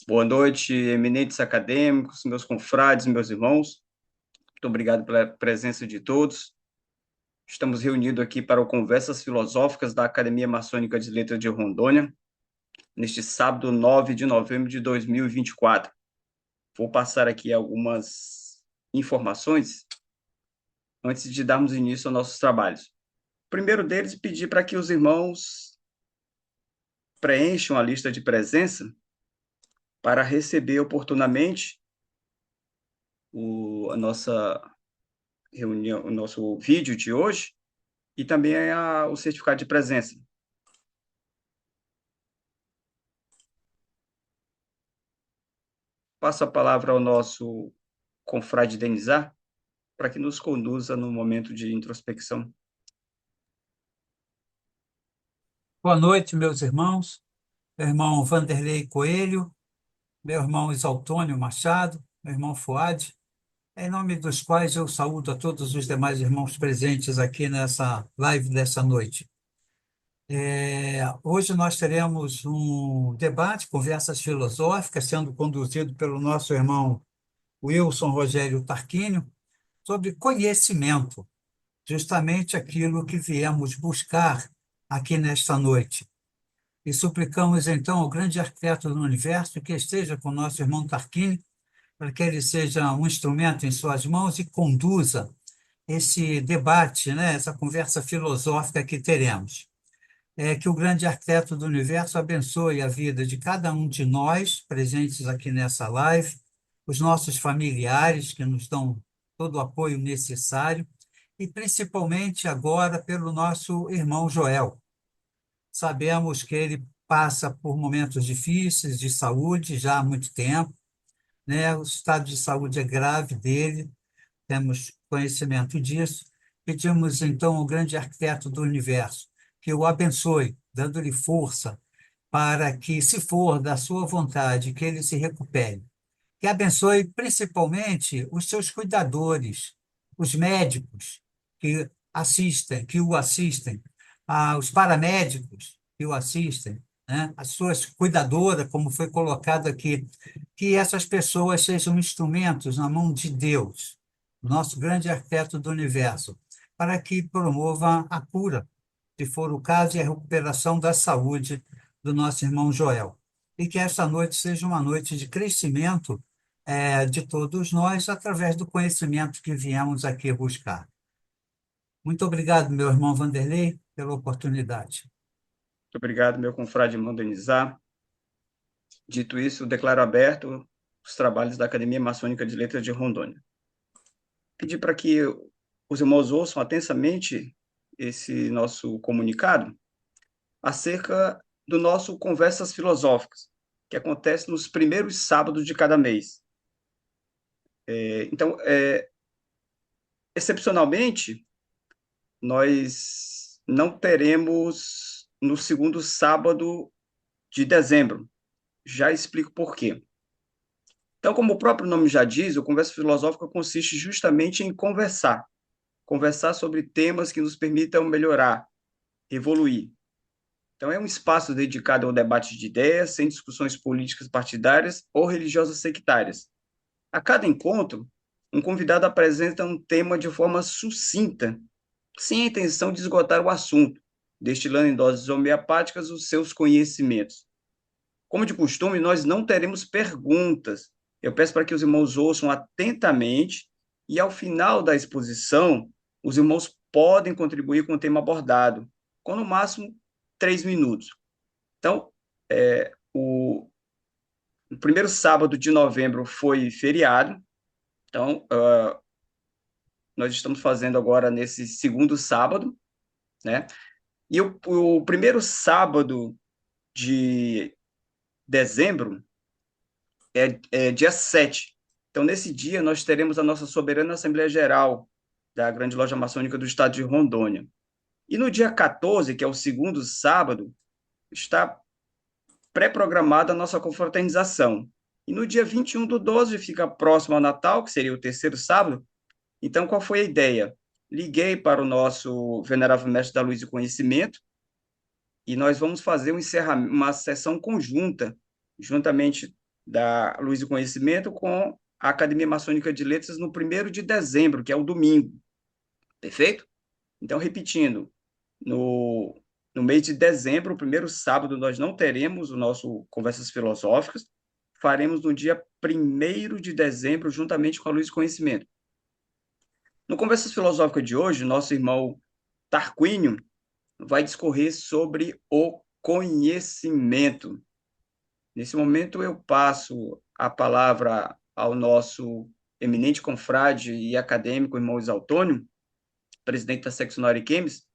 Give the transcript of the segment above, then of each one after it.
Boa noite, eminentes acadêmicos, meus confrades, meus irmãos. Muito obrigado pela presença de todos. Estamos reunidos aqui para o Conversas Filosóficas da Academia Maçônica de Letras de Rondônia, neste sábado 9 de novembro de 2024. Vou passar aqui algumas informações antes de darmos início aos nossos trabalhos. O primeiro deles, pedir para que os irmãos preencham a lista de presença para receber oportunamente a nossa reunião, o nosso vídeo de hoje e também o certificado de presença. Passo a palavra ao nosso confrade Denizar para que nos conduza no momento de introspecção. Boa noite, meus irmãos. Meu irmão Vanderlei Coelho, meu irmão Isaltônio Machado, meu irmão Fuad, em nome dos quais eu saúdo a todos os demais irmãos presentes aqui nessa live dessa noite. Hoje nós teremos um debate, conversas filosóficas, sendo conduzido pelo nosso irmão Wilson Rogério Tarquínio, sobre conhecimento, justamente aquilo que viemos buscar aqui nesta noite. E suplicamos, então, ao grande arquiteto do universo que esteja com o nosso irmão Tarquínio, para que ele seja um instrumento em suas mãos e conduza esse debate, né, essa conversa filosófica que teremos. Que o grande arquiteto do universo abençoe a vida de cada um de nós presentes aqui nessa live, os nossos familiares que nos dão todo o apoio necessário, e principalmente agora pelo nosso irmão Joel. Sabemos que ele passa por momentos difíceis de saúde já há muito tempo, né? O estado de saúde é grave dele, temos conhecimento disso. Pedimos, então, ao grande arquiteto do universo que o abençoe, dando-lhe força para que, se for da sua vontade, que ele se recupere. Que abençoe principalmente os seus cuidadores, os médicos que o assistem, os paramédicos que o assistem, né? As suas cuidadoras, como foi colocado aqui, que essas pessoas sejam instrumentos na mão de Deus, nosso grande arquiteto do universo, para que promova a cura, se for o caso, e a recuperação da saúde do nosso irmão Joel. E que esta noite seja uma noite de crescimento de todos nós através do conhecimento que viemos aqui buscar. Muito obrigado, meu irmão Vanderlei, pela oportunidade. Muito obrigado, meu confrade irmão Denizar. Dito isso, declaro aberto os trabalhos da Academia Maçônica de Letras de Rondônia. Pedir para que os irmãos ouçam atentamente esse nosso comunicado acerca do nosso Conversas Filosóficas, que acontece nos primeiros sábados de cada mês. Então, excepcionalmente, nós não teremos no segundo sábado de dezembro. Já explico por quê. Então, como o próprio nome já diz, o Conversa Filosófica consiste justamente em conversar. Conversar sobre temas que nos permitam melhorar, evoluir. Então, é um espaço dedicado ao debate de ideias, sem discussões políticas partidárias ou religiosas sectárias. A cada encontro, um convidado apresenta um tema de forma sucinta, sem a intenção de esgotar o assunto, destilando em doses homeopáticas os seus conhecimentos. Como de costume, nós não teremos perguntas. Eu peço para que os irmãos ouçam atentamente e, ao final da exposição, os irmãos podem contribuir com o tema abordado, com no máximo 3 minutos. Então, o primeiro sábado de novembro foi feriado, então nós estamos fazendo agora nesse segundo sábado, né? E o primeiro sábado de dezembro é dia 7. Então, nesse dia, nós teremos a nossa soberana Assembleia Geral da Grande Loja Maçônica do Estado de Rondônia. E no dia 14, que é o segundo sábado, está pré-programada a nossa confraternização. E no dia 21 do 12, fica próximo ao Natal, que seria o terceiro sábado. Então, qual foi a ideia? Liguei para o nosso venerável mestre da luz e conhecimento, e nós vamos fazer uma sessão conjunta, juntamente da Luz do Conhecimento com a Academia Maçônica de Letras no 1º de dezembro, que é o domingo, perfeito? Então, repetindo, no, no mês de dezembro, o primeiro sábado, nós não teremos o nosso Conversas Filosóficas, faremos no dia 1º de dezembro, juntamente com a Luz do Conhecimento. No Conversas Filosóficas de hoje, nosso irmão Tarquínio vai discorrer sobre o conhecimento. Nesse momento, eu passo a palavra ao nosso eminente confrade e acadêmico, irmão Isалтônio, presidente da Seccional Ariquemes,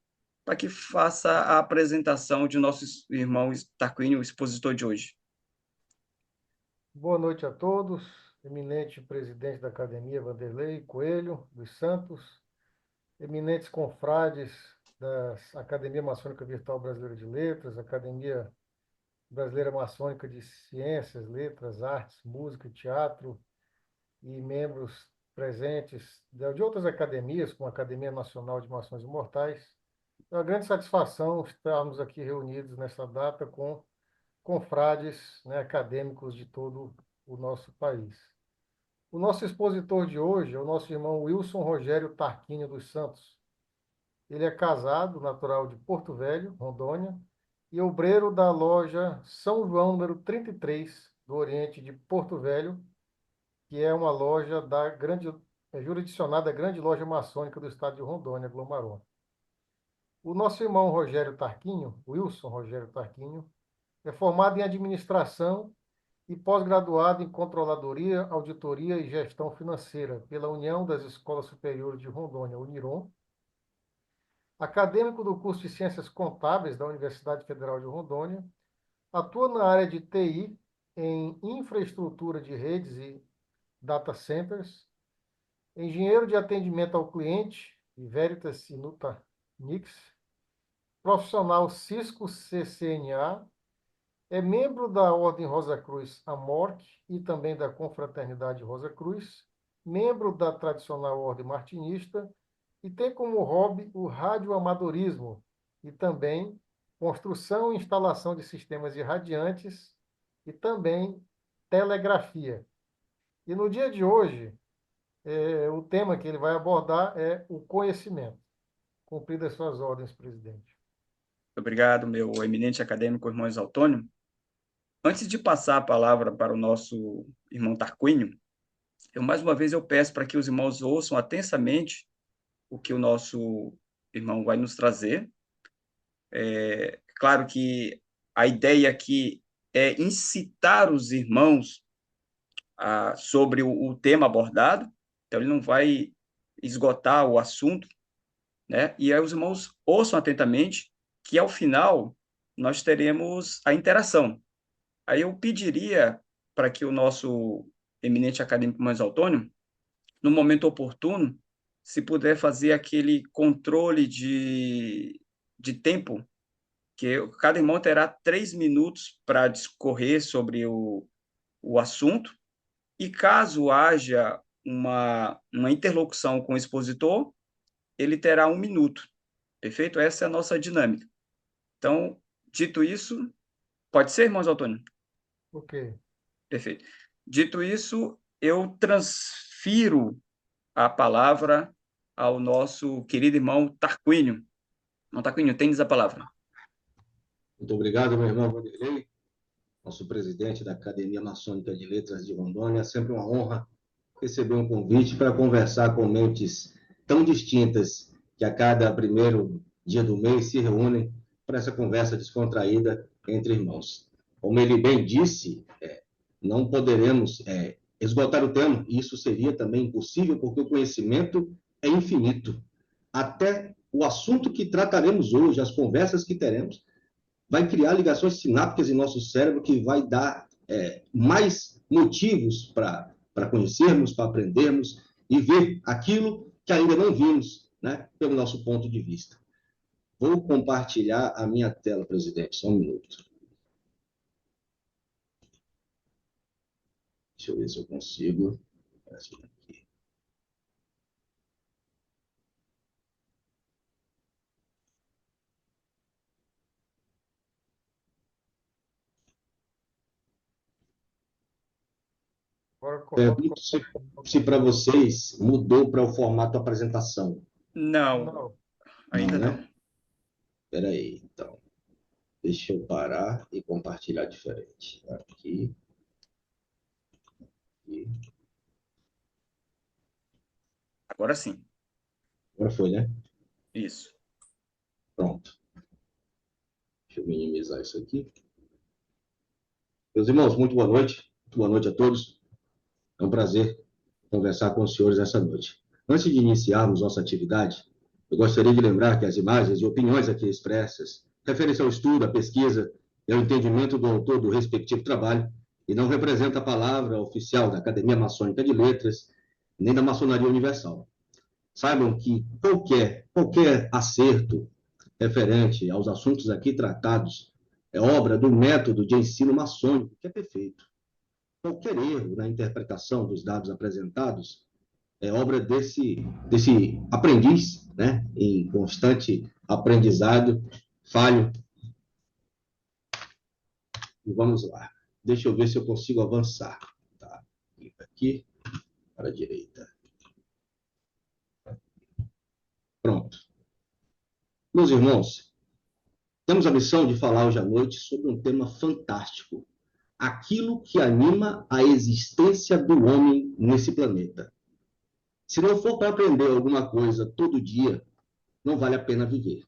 para que faça a apresentação de nosso irmão Tarquínio, o expositor de hoje. Boa noite a todos, eminente presidente da Academia Vanderlei Coelho dos Santos, eminentes confrades da Academia Maçônica Virtual Brasileira de Letras, Academia Brasileira Maçônica de Ciências, Letras, Artes, Música e Teatro, e membros presentes de outras academias, como a Academia Nacional de Maçons Imortais. É uma grande satisfação estarmos aqui reunidos nessa data com confrades, né, acadêmicos de todo o nosso país. O nosso expositor de hoje é o nosso irmão Wilson Rogério Tarquínio dos Santos. Ele é casado, natural de Porto Velho, Rondônia, e obreiro da loja São João, número 33, do Oriente de Porto Velho, que é uma loja jurisdicionada da grande loja maçônica do estado de Rondônia, Glomaron. O nosso irmão Rogério Tarquínio, Wilson Rogério Tarquínio, é formado em administração e pós-graduado em Controladoria, Auditoria e Gestão Financeira pela União das Escolas Superiores de Rondônia, Uniron, acadêmico do curso de Ciências Contábeis da Universidade Federal de Rondônia, atua na área de TI, em infraestrutura de redes e data centers, engenheiro de atendimento ao cliente, Veritas e Nutanix, profissional Cisco CCNA, é membro da Ordem Rosa Cruz Amorc e também da Confraternidade Rosa Cruz, membro da tradicional Ordem Martinista e tem como hobby o radioamadorismo e também construção e instalação de sistemas irradiantes e também telegrafia. E no dia de hoje, o tema que ele vai abordar é o conhecimento. Cumpridas suas ordens, presidente. Obrigado, meu eminente acadêmico, irmão Isалтônio. Antes de passar a palavra para o nosso irmão Tarquínio, mais uma vez eu peço para que os irmãos ouçam atentamente o que o nosso irmão vai nos trazer. Claro que a ideia aqui é incitar os irmãos sobre o tema abordado, então ele não vai esgotar o assunto, né? E aí os irmãos ouçam atentamente que ao final nós teremos a interação. Aí eu pediria para que o nosso eminente acadêmico mais autônomo, no momento oportuno, se puder fazer aquele controle de tempo, que cada irmão terá 3 minutos para discorrer sobre o assunto, e caso haja uma interlocução com o expositor, ele terá 1 minuto. Perfeito? Essa é a nossa dinâmica. Então, dito isso, pode ser, irmãos Antônio? Ok. Perfeito. Dito isso, eu transfiro a palavra ao nosso querido irmão Tarquínio. Irmão Tarquínio, tens a palavra. Muito obrigado, meu irmão Vanderlei, nosso presidente da Academia Maçônica de Letras de Rondônia. É sempre uma honra receber um convite para conversar com mentes tão distintas que a cada primeiro dia do mês se reúnem para essa conversa descontraída entre irmãos. Como ele bem disse, não poderemos esgotar o tema, e isso seria também impossível, porque o conhecimento é infinito. Até o assunto que trataremos hoje, as conversas que teremos, vai criar ligações sinápticas em nosso cérebro que vai dar mais motivos para conhecermos, para aprendermos e ver aquilo que ainda não vimos, né, pelo nosso ponto de vista. Vou compartilhar a minha tela, presidente, só um minuto. Deixa eu ver se eu consigo. Aqui. Agora coloca. Pergunto se para vocês mudou para o formato apresentação. Não, Não. ainda Não, não. né? Espera aí, então. Deixa eu parar e compartilhar diferente. Aqui. Aqui. Agora sim. Agora foi, né? Isso. Pronto. Deixa eu minimizar isso aqui. Meus irmãos, muito boa noite. Muito boa noite a todos. É um prazer conversar com os senhores essa noite. Antes de iniciarmos nossa atividade, eu gostaria de lembrar que as imagens e opiniões aqui expressas referem-se ao estudo, à pesquisa e ao entendimento do autor do respectivo trabalho e não representa a palavra oficial da Academia Maçônica de Letras nem da Maçonaria Universal. Saibam que qualquer acerto referente aos assuntos aqui tratados é obra do método de ensino maçônico, que é perfeito. Qualquer erro na interpretação dos dados apresentados é obra desse aprendiz, né, em constante aprendizado, falho. E vamos lá. Deixa eu ver se eu consigo avançar. Tá. Aqui, para a direita. Pronto. Meus irmãos, temos a missão de falar hoje à noite sobre um tema fantástico. Aquilo que anima a existência do homem nesse planeta. Se não for para aprender alguma coisa todo dia, não vale a pena viver.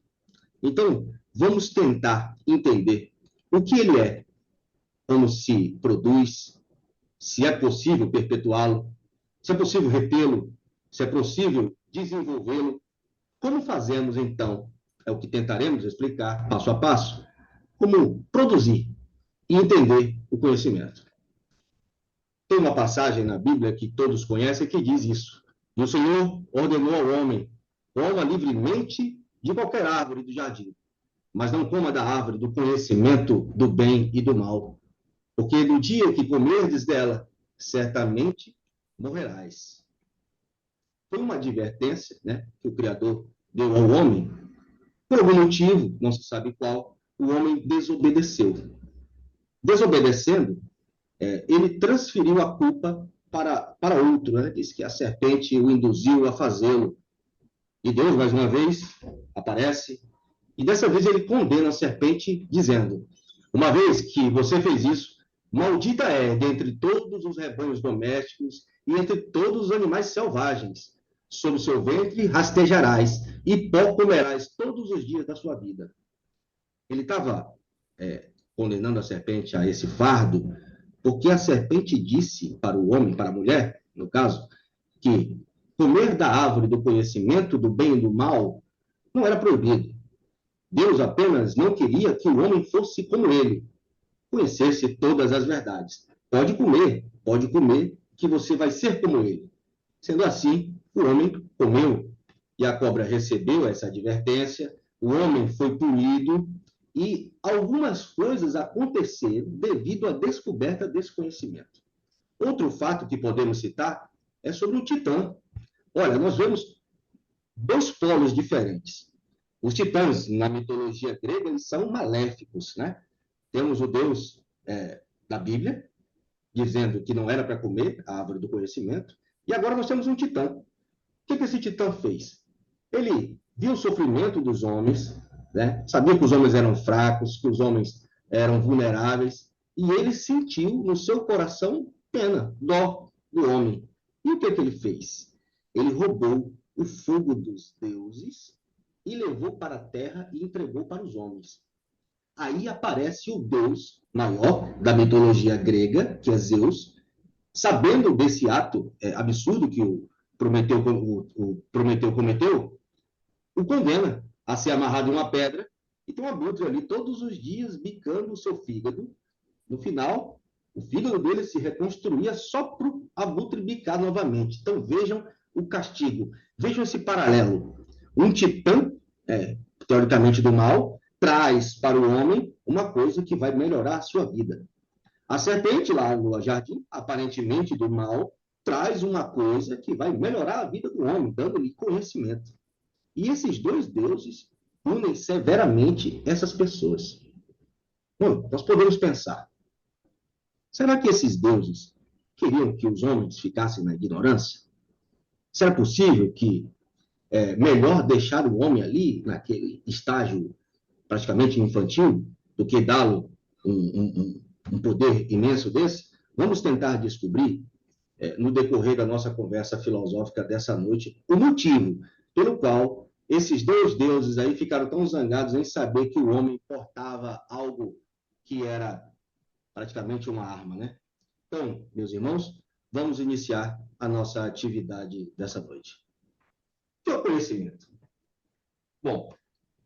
Então, vamos tentar entender o que ele é, como se produz, se é possível perpetuá-lo, se é possível retê-lo, se é possível desenvolvê-lo. Como fazemos, então? É o que tentaremos explicar, passo a passo, como produzir e entender o conhecimento. Tem uma passagem na Bíblia que todos conhecem que diz isso. E o Senhor ordenou ao homem: coma livremente de qualquer árvore do jardim, mas não coma da árvore do conhecimento do bem e do mal, porque no dia que comerdes dela, certamente morrerás. Foi uma advertência, né, que o Criador deu ao homem. Por algum motivo, não se sabe qual, o homem desobedeceu. Desobedecendo, ele transferiu a culpa para outro, né? Diz que a serpente o induziu a fazê-lo. E Deus, mais uma vez, aparece, e dessa vez ele condena a serpente, dizendo: uma vez que você fez isso, maldita é dentre todos os rebanhos domésticos e entre todos os animais selvagens. Sobre o seu ventre rastejarás, e pó comerás todos os dias da sua vida. Ele estava condenando a serpente a esse fardo, porque a serpente disse para o homem, para a mulher, no caso, que comer da árvore do conhecimento do bem e do mal não era proibido. Deus apenas não queria que o homem fosse como ele, conhecesse todas as verdades. Pode comer, que você vai ser como ele. Sendo assim, o homem comeu, e a cobra recebeu essa advertência, o homem foi punido, e algumas coisas aconteceram devido à descoberta desse conhecimento. Outro fato que podemos citar é sobre o Titã. Olha, nós vemos dois polos diferentes. Os titãs, na mitologia grega, eles são maléficos, né? Temos o Deus da Bíblia, dizendo que não era para comer a árvore do conhecimento, e agora nós temos um Titã. O que esse Titã fez? Ele viu o sofrimento dos homens, né? Sabia que os homens eram fracos, que os homens eram vulneráveis, e ele sentiu no seu coração pena, dó do homem. E o que ele fez? Ele roubou o fogo dos deuses e levou para a terra e entregou para os homens. Aí aparece o deus maior da mitologia grega, que é Zeus, sabendo desse ato absurdo que o Prometeu cometeu, o condena a ser amarrado em uma pedra e tem um abutre ali todos os dias bicando o seu fígado. No final, o fígado dele se reconstruía só para o abutre bicar novamente. Então vejam o castigo, vejam esse paralelo. Um titã, teoricamente do mal, traz para o homem uma coisa que vai melhorar a sua vida. A serpente lá no jardim, aparentemente do mal, traz uma coisa que vai melhorar a vida do homem, dando-lhe conhecimento. E esses dois deuses punem severamente essas pessoas. Bom, nós podemos pensar, será que esses deuses queriam que os homens ficassem na ignorância? Será possível que é melhor deixar o homem ali, naquele estágio praticamente infantil, do que dá-lo um poder imenso desse? Vamos tentar descobrir, no decorrer da nossa conversa filosófica dessa noite, o motivo pelo qual esses dois deuses aí ficaram tão zangados em saber que o homem portava algo que era praticamente uma arma, né? Então, meus irmãos, vamos iniciar a nossa atividade dessa noite. O que é o conhecimento? Bom,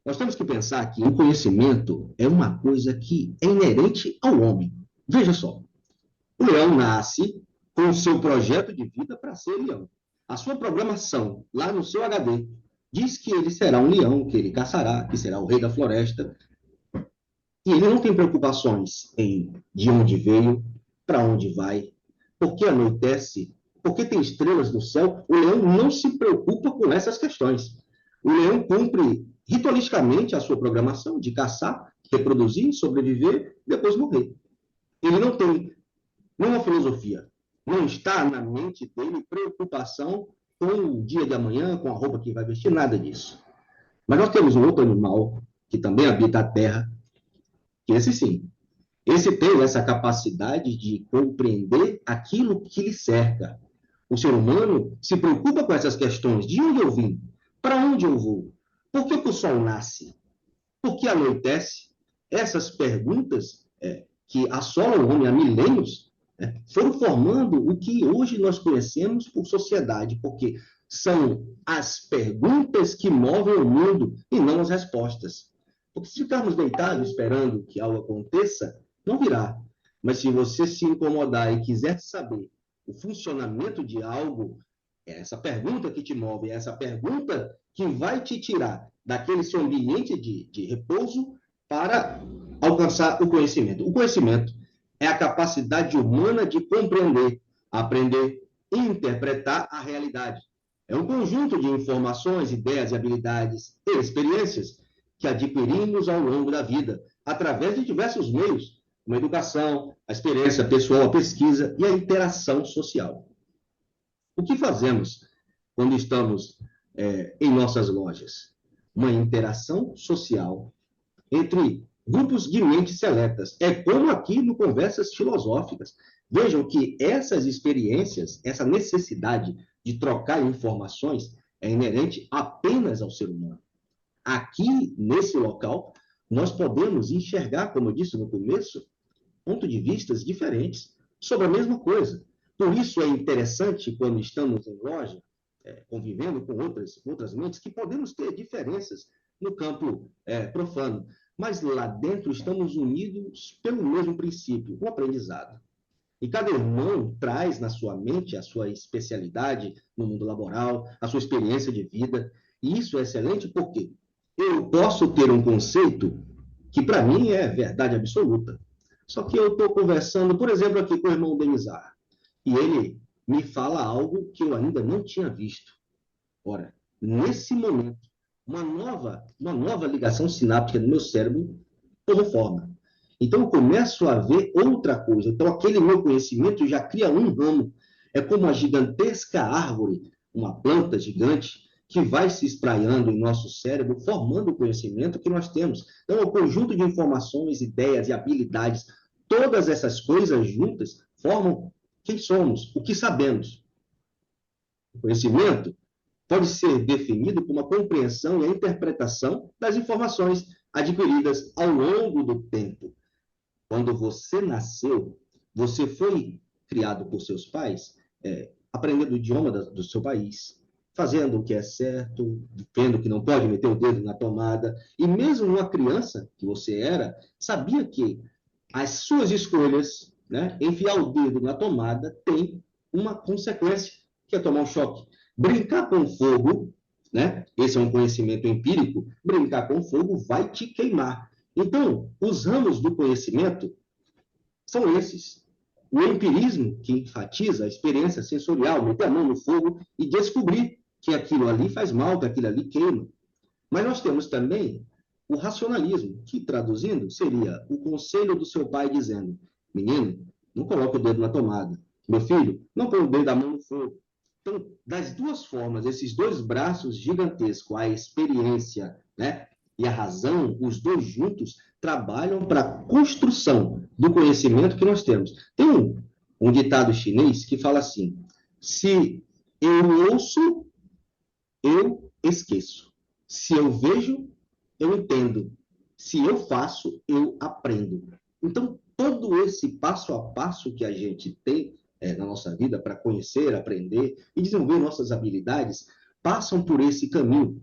nós temos que pensar que o conhecimento é uma coisa que é inerente ao homem. Veja só, o leão nasce com o seu projeto de vida para ser leão. A sua programação, lá no seu HD, diz que ele será um leão, que ele caçará, que será o rei da floresta. E ele não tem preocupações em de onde veio, para onde vai, por que anoitece, por que tem estrelas no céu. O leão não se preocupa com essas questões. O leão cumpre ritualisticamente a sua programação de caçar, reproduzir, sobreviver, depois morrer. Ele não tem nenhuma filosofia. Não está na mente dele preocupação com o dia de amanhã, com a roupa que vai vestir, nada disso. Mas nós temos um outro animal que também habita a terra, que esse sim. Esse tem essa capacidade de compreender aquilo que lhe cerca. O ser humano se preocupa com essas questões. De onde eu vim? Para onde eu vou? Por que o sol nasce? Por que anoitece? Essas perguntas que assolam o homem há milênios foram formando o que hoje nós conhecemos por sociedade, porque são as perguntas que movem o mundo e não as respostas. Porque se ficarmos deitados esperando que algo aconteça, não virá. Mas se você se incomodar e quiser saber o funcionamento de algo, é essa pergunta que te move, é essa pergunta que vai te tirar daquele seu ambiente de repouso para alcançar o conhecimento. O conhecimento é a capacidade humana de compreender, aprender e interpretar a realidade. É um conjunto de informações, ideias e habilidades e experiências que adquirimos ao longo da vida, através de diversos meios, como a educação, a experiência pessoal, a pesquisa e a interação social. O que fazemos quando estamos em nossas lojas? Uma interação social entre grupos de mentes seletas. É como aqui no Conversas Filosóficas. Vejam que essas experiências, essa necessidade de trocar informações é inerente apenas ao ser humano. Aqui, nesse local, nós podemos enxergar, como eu disse no começo, pontos de vista diferentes sobre a mesma coisa. Por isso é interessante, quando estamos em loja, convivendo com outras mentes, que podemos ter diferenças no campo profano, mas lá dentro estamos unidos pelo mesmo princípio, o aprendizado. E cada irmão traz na sua mente a sua especialidade no mundo laboral, a sua experiência de vida, e isso é excelente porque eu posso ter um conceito que para mim é verdade absoluta. Só que eu estou conversando, por exemplo, aqui com o irmão Denizar, e ele me fala algo que eu ainda não tinha visto. Ora, nesse momento, uma nova ligação sináptica no meu cérebro tomou forma. Então, eu começo a ver outra coisa. Então, aquele meu conhecimento já cria um ramo. É como uma gigantesca árvore, uma planta gigante, que vai se espraiando em nosso cérebro, formando o conhecimento que nós temos. Então, é um conjunto de informações, ideias e habilidades. Todas essas coisas juntas formam quem somos, o que sabemos. O conhecimento pode ser definido como a compreensão e a interpretação das informações adquiridas ao longo do tempo. Quando você nasceu, você foi criado por seus pais, aprendendo o idioma do seu país, fazendo o que é certo, vendo que não pode meter o dedo na tomada. E mesmo uma criança, que você era, sabia que as suas escolhas, enfiar o dedo na tomada, tem uma consequência, que é tomar um choque. Brincar com fogo, esse é um conhecimento empírico, brincar com fogo vai te queimar. Então, os ramos do conhecimento são esses. O empirismo, que enfatiza a experiência sensorial, meter a mão no fogo e descobrir que aquilo ali faz mal, que aquilo ali queima. Mas nós temos também o racionalismo, que, traduzindo, seria o conselho do seu pai dizendo: menino, não coloque o dedo na tomada. Meu filho, não põe o dedo da mão no fogo. Então, das duas formas, esses dois braços gigantescos, a experiência, né, e a razão, os dois juntos trabalham para a construção do conhecimento que nós temos. Tem um ditado chinês que fala assim: se eu ouço, eu esqueço. Se eu vejo, eu entendo. Se eu faço, eu aprendo. Então, todo esse passo a passo que a gente tem na nossa vida para conhecer, aprender e desenvolver nossas habilidades, passam por esse caminho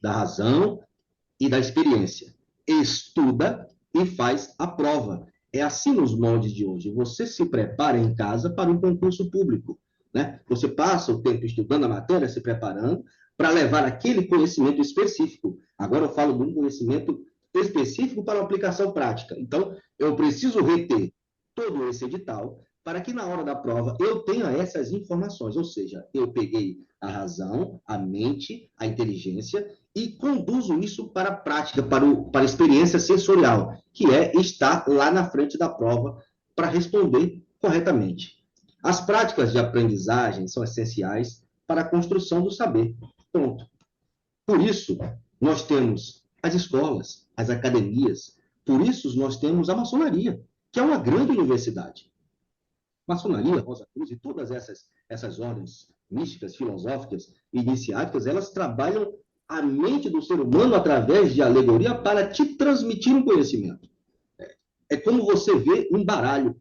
da razão e da experiência. Estuda e faz a prova. É assim nos moldes de hoje. Você se prepara em casa para um concurso público, né? Você passa o tempo estudando a matéria, se preparando para levar aquele conhecimento específico. Agora eu falo de um conhecimento específico para uma aplicação prática. Então, eu preciso reter todo esse edital para que na hora da prova eu tenha essas informações, ou seja, eu peguei a razão, a mente, a inteligência e conduzo isso para a prática, para a experiência sensorial, que é estar lá na frente da prova para responder corretamente. As práticas de aprendizagem são essenciais para a construção do saber. Ponto. Por isso, nós temos as escolas, as academias, por isso nós temos a maçonaria, que é uma grande universidade. Maçonaria, Rosa Cruz e todas essas ordens místicas, filosóficas e iniciáticas, elas trabalham a mente do ser humano através de alegoria para te transmitir um conhecimento. É como você vê um baralho.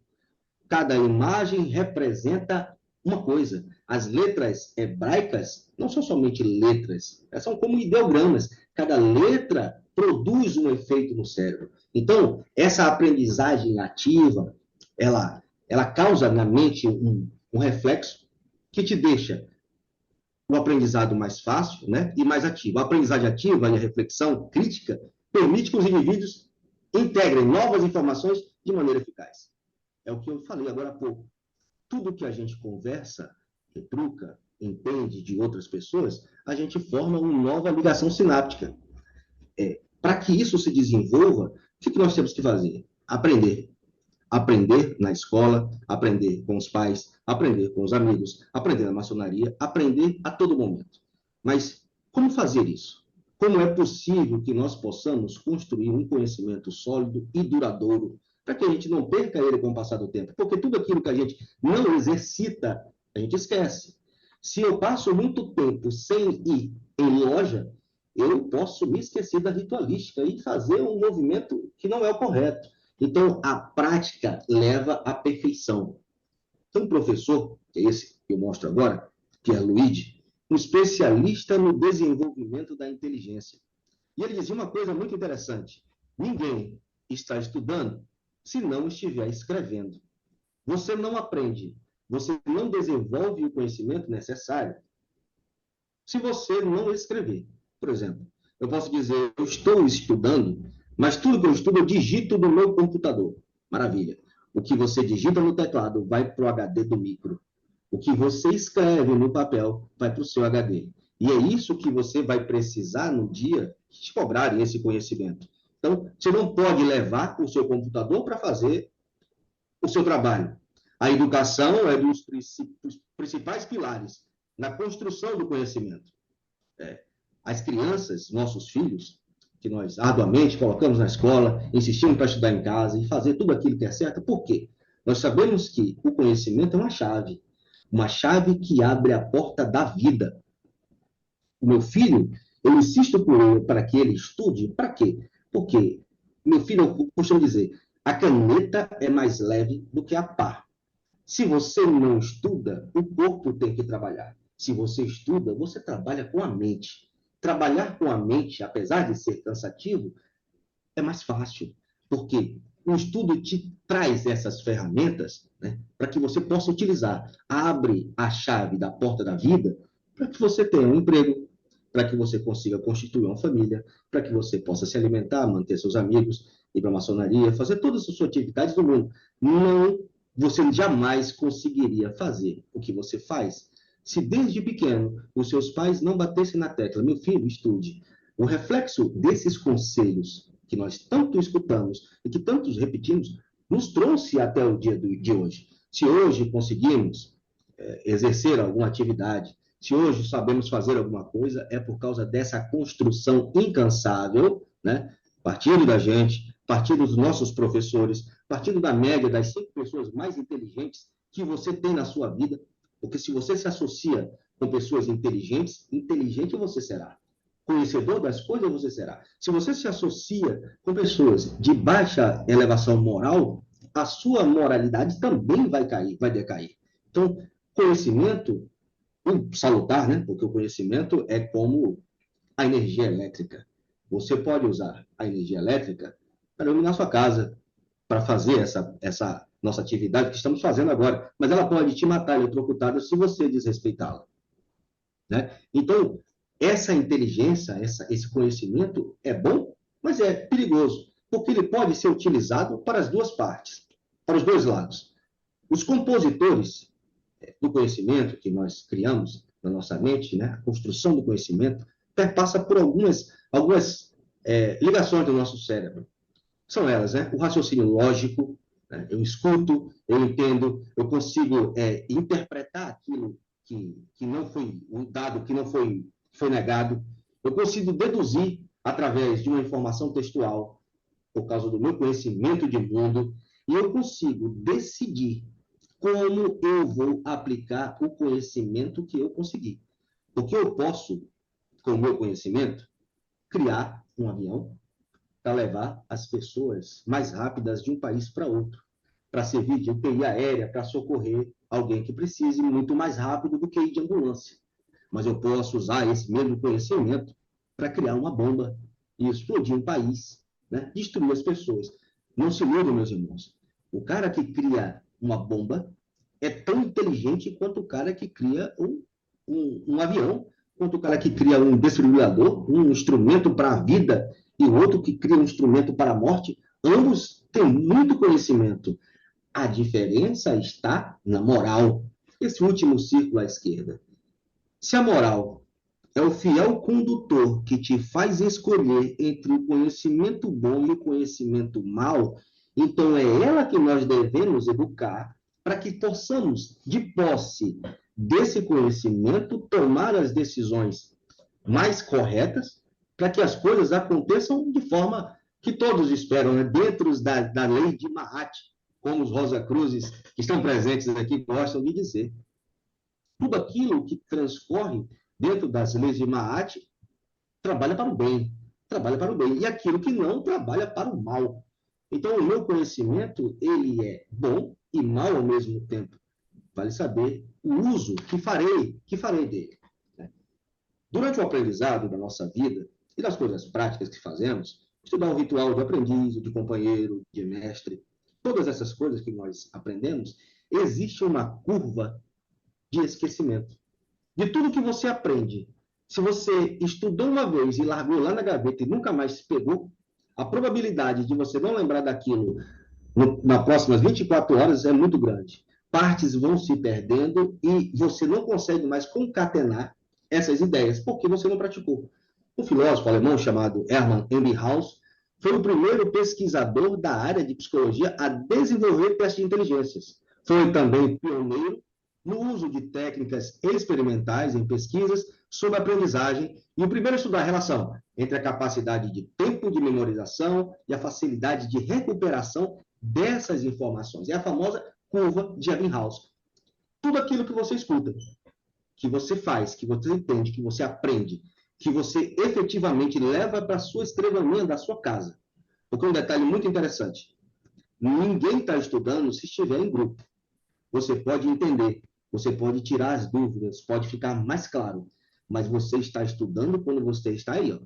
Cada imagem representa uma coisa. As letras hebraicas não são somente letras, elas são como ideogramas. Cada letra produz um efeito no cérebro. Então, essa aprendizagem ativa, ela causa na mente um reflexo que te deixa o aprendizado mais fácil, né, e mais ativo. A aprendizagem ativa e a reflexão crítica permite que os indivíduos integrem novas informações de maneira eficaz. É o que eu falei agora há pouco. Tudo que a gente conversa, retruca, entende de outras pessoas, a gente forma uma nova ligação sináptica. Para que isso se desenvolva, o que nós temos que fazer? Aprender. Aprender na escola, aprender com os pais, aprender com os amigos, aprender na maçonaria, aprender a todo momento. Mas como fazer isso? Como é possível que nós possamos construir um conhecimento sólido e duradouro para que a gente não perca ele com o passar do tempo? Porque tudo aquilo que a gente não exercita, a gente esquece. Se eu passo muito tempo sem ir em loja, eu posso me esquecer da ritualística e fazer um movimento que não é o correto. Então, a prática leva à perfeição. Tem um professor, que é esse que eu mostro agora, Pierluigi, um especialista no desenvolvimento da inteligência. E ele dizia uma coisa muito interessante: ninguém está estudando se não estiver escrevendo. Você não aprende, você não desenvolve o conhecimento necessário se você não escrever. Por exemplo, eu posso dizer, eu estou estudando, mas tudo que eu estudo eu digito no meu computador. Maravilha. O que você digita no teclado vai para o HD do micro. O que você escreve no papel vai para o seu HD. E é isso que você vai precisar no dia que te cobrarem esse conhecimento. Então, você não pode levar o seu computador para fazer o seu trabalho. A educação é dos principais pilares na construção do conhecimento. As crianças, nossos filhos, que nós arduamente colocamos na escola, insistimos para estudar em casa e fazer tudo aquilo que é certo. Por quê? Nós sabemos que o conhecimento é uma chave que abre a porta da vida. O meu filho, eu insisto para que ele estude. Para quê? Porque, meu filho, eu costumo dizer, a caneta é mais leve do que a pá. Se você não estuda, o corpo tem que trabalhar. Se você estuda, você trabalha com a mente. Trabalhar com a mente, apesar de ser cansativo, é mais fácil, porque o estudo te traz essas ferramentas, né, para que você possa utilizar. Abre a chave da porta da vida para que você tenha um emprego, para que você consiga constituir uma família, para que você possa se alimentar, manter seus amigos, ir para a maçonaria, fazer todas as suas atividades do mundo. Não, você jamais conseguiria fazer o que você faz se desde pequeno os seus pais não batessem na tecla: meu filho, estude. O reflexo desses conselhos que nós tanto escutamos e que tantos repetimos nos trouxe até o dia de hoje. Se hoje conseguimos exercer alguma atividade, se hoje sabemos fazer alguma coisa, é por causa dessa construção incansável, né? Partindo da gente, partindo dos nossos professores, partindo da média das 5 pessoas mais inteligentes que você tem na sua vida, porque se você se associa com pessoas inteligentes, inteligente você será. Conhecedor das coisas você será. Se você se associa com pessoas de baixa elevação moral, a sua moralidade também vai cair, vai decair. Então, conhecimento, salutar, né? Porque o conhecimento é como a energia elétrica. Você pode usar a energia elétrica para iluminar sua casa, para fazer essa nossa atividade que estamos fazendo agora, mas ela pode te matar eletrocutada se você desrespeitá-la, né? Então, essa inteligência, esse conhecimento é bom, mas é perigoso, porque ele pode ser utilizado para as duas partes, para os dois lados. Os compositores do conhecimento que nós criamos na nossa mente, né, a construção do conhecimento, perpassa por algumas ligações do nosso cérebro. São elas, né? O raciocínio lógico, né? Eu escuto, eu entendo, eu consigo interpretar aquilo que não foi um dado, que não foi negado. Eu consigo deduzir através de uma informação textual, por causa do meu conhecimento de mundo, e eu consigo decidir como eu vou aplicar o conhecimento que eu consegui. Porque eu posso, com o meu conhecimento, criar um avião para levar as pessoas mais rápidas de um país para outro, para servir de UTI aérea, para socorrer alguém que precise muito mais rápido do que ir de ambulância. Mas eu posso usar esse mesmo conhecimento para criar uma bomba e explodir um país, né? Destruir as pessoas. Não se iludam, meus irmãos. O cara que cria uma bomba é tão inteligente quanto o cara que cria um avião, quanto o cara que cria um desfibrilador, um instrumento para a vida, e o outro que cria um instrumento para a morte. Ambos têm muito conhecimento. A diferença está na moral. Esse último círculo à esquerda. Se a moral é o fiel condutor que te faz escolher entre o conhecimento bom e o conhecimento mau, então é ela que nós devemos educar para que possamos, de posse desse conhecimento, tomar as decisões mais corretas, para que as coisas aconteçam de forma que todos esperam, né? Dentro da lei de Mahat, como os Rosa Cruzes que estão presentes aqui gostam de dizer. Tudo aquilo que transcorre dentro das leis de Mahat trabalha para o bem, trabalha para o bem. E aquilo que não trabalha para o mal. Então, o meu conhecimento, ele é bom e mal ao mesmo tempo. Vale saber o uso que farei dele. Durante o aprendizado da nossa vida e das coisas práticas que fazemos, estudar o ritual de aprendiz, de companheiro, de mestre, todas essas coisas que nós aprendemos, existe uma curva de esquecimento. De tudo que você aprende, se você estudou uma vez e largou lá na gaveta e nunca mais se pegou, a probabilidade de você não lembrar daquilo nas próximas 24 horas é muito grande. Partes vão se perdendo e você não consegue mais concatenar essas ideias, porque você não praticou. Um filósofo alemão chamado Hermann Ebbinghaus foi o primeiro pesquisador da área de psicologia a desenvolver testes de inteligências. Foi também pioneiro no uso de técnicas experimentais em pesquisas sobre aprendizagem e o primeiro a estudar a relação entre a capacidade de tempo de memorização e a facilidade de recuperação dessas informações. É a famosa curva de Ebbinghaus. Tudo aquilo que você escuta, que você faz, que você entende, que você aprende, que você efetivamente leva para a sua escrivaninha da sua casa. Porque um detalhe muito interessante, ninguém está estudando se estiver em grupo. Você pode entender, você pode tirar as dúvidas, pode ficar mais claro, mas você está estudando quando você está aí, ó,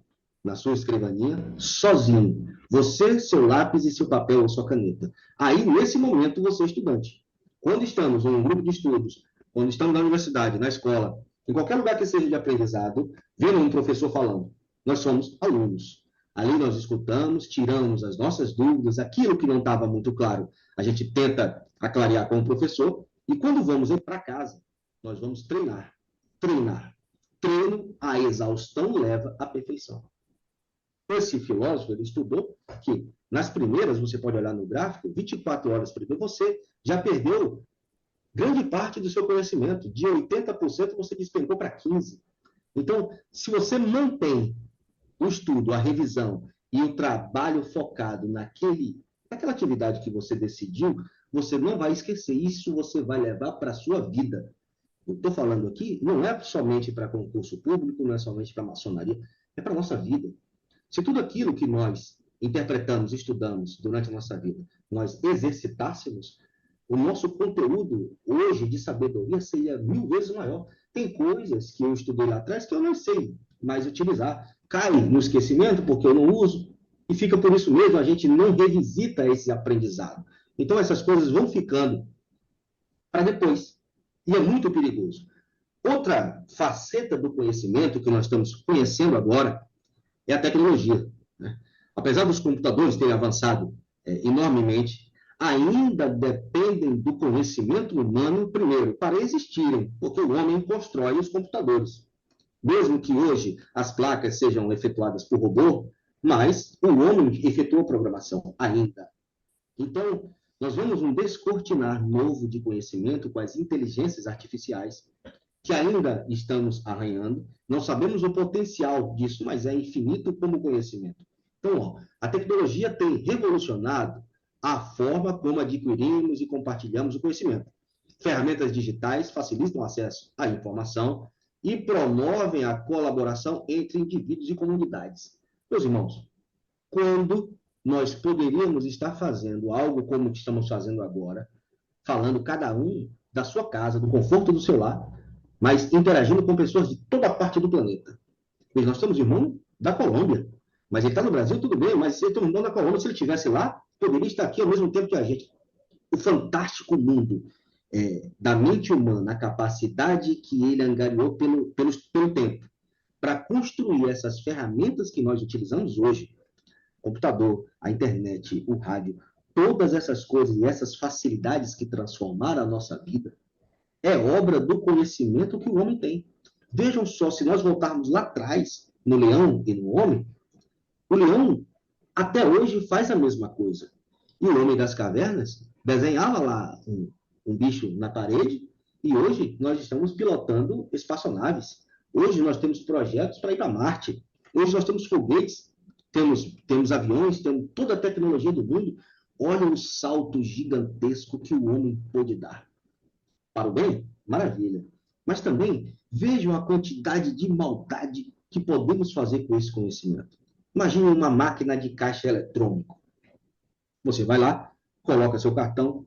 na sua escrivaninha, sozinho. Você, seu lápis e seu papel ou sua caneta. Aí, nesse momento, você é estudante. Quando estamos em um grupo de estudos, quando estamos na universidade, na escola, em qualquer lugar que seja de aprendizado, vendo um professor falando, nós somos alunos. Ali nós escutamos, tiramos as nossas dúvidas, aquilo que não estava muito claro, a gente tenta aclarear com o professor, e quando vamos ir para casa, nós vamos treinar. Treino, a exaustão leva à perfeição. Esse filósofo, ele estudou que nas primeiras, você pode olhar no gráfico, 24 horas primeiro, você já perdeu grande parte do seu conhecimento. De 80% você despencou para 15%. Então, se você mantém o estudo, a revisão e o trabalho focado naquela atividade que você decidiu, você não vai esquecer. Isso você vai levar para a sua vida. Eu estou falando aqui, não é somente para concurso público, não é somente para maçonaria, é para a nossa vida. Se tudo aquilo que nós interpretamos, estudamos durante a nossa vida, nós exercitássemos, o nosso conteúdo hoje de sabedoria seria 1000 vezes maior. Tem coisas que eu estudei lá atrás que eu não sei mais utilizar. Cai no esquecimento porque eu não uso, e fica por isso mesmo, a gente não revisita esse aprendizado. Então, essas coisas vão ficando para depois. E é muito perigoso. Outra faceta do conhecimento que nós estamos conhecendo agora é a tecnologia, né? Apesar dos computadores terem avançado enormemente, ainda dependem do conhecimento humano, primeiro, para existirem, porque o homem constrói os computadores. Mesmo que hoje as placas sejam efetuadas por robô, mas o homem efetuou a programação ainda. Então, nós vemos um descortinar novo de conhecimento com as inteligências artificiais, que ainda estamos arranhando. Não sabemos o potencial disso, mas é infinito como conhecimento. Então, a tecnologia tem revolucionado a forma como adquirimos e compartilhamos o conhecimento. Ferramentas digitais facilitam o acesso à informação e promovem a colaboração entre indivíduos e comunidades. Meus irmãos, quando nós poderíamos estar fazendo algo como estamos fazendo agora, falando cada um da sua casa, do conforto do seu lar, mas interagindo com pessoas de toda parte do planeta. E nós temos irmão da Colômbia, mas ele está no Brasil, tudo bem, mas se ele tem um irmão da Colômbia, se ele estivesse lá, poderia estar aqui ao mesmo tempo que a gente. O fantástico mundo da mente humana, a capacidade que ele angariou pelo tempo, para construir essas ferramentas que nós utilizamos hoje, o computador, a internet, o rádio, todas essas coisas e essas facilidades que transformaram a nossa vida, é obra do conhecimento que o homem tem. Vejam só, se nós voltarmos lá atrás, no leão e no homem, o leão até hoje faz a mesma coisa. E o homem das cavernas desenhava lá um bicho na parede, e hoje nós estamos pilotando espaçonaves. Hoje nós temos projetos para ir para Marte. Hoje nós temos foguetes, temos aviões, temos toda a tecnologia do mundo. Olha o salto gigantesco que o homem pôde dar. Para o bem? Maravilha. Mas também vejam a quantidade de maldade que podemos fazer com esse conhecimento. Imagine uma máquina de caixa eletrônico. Você vai lá, coloca seu cartão,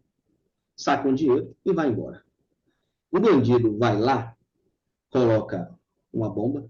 saca um dinheiro e vai embora. O bandido vai lá, coloca uma bomba,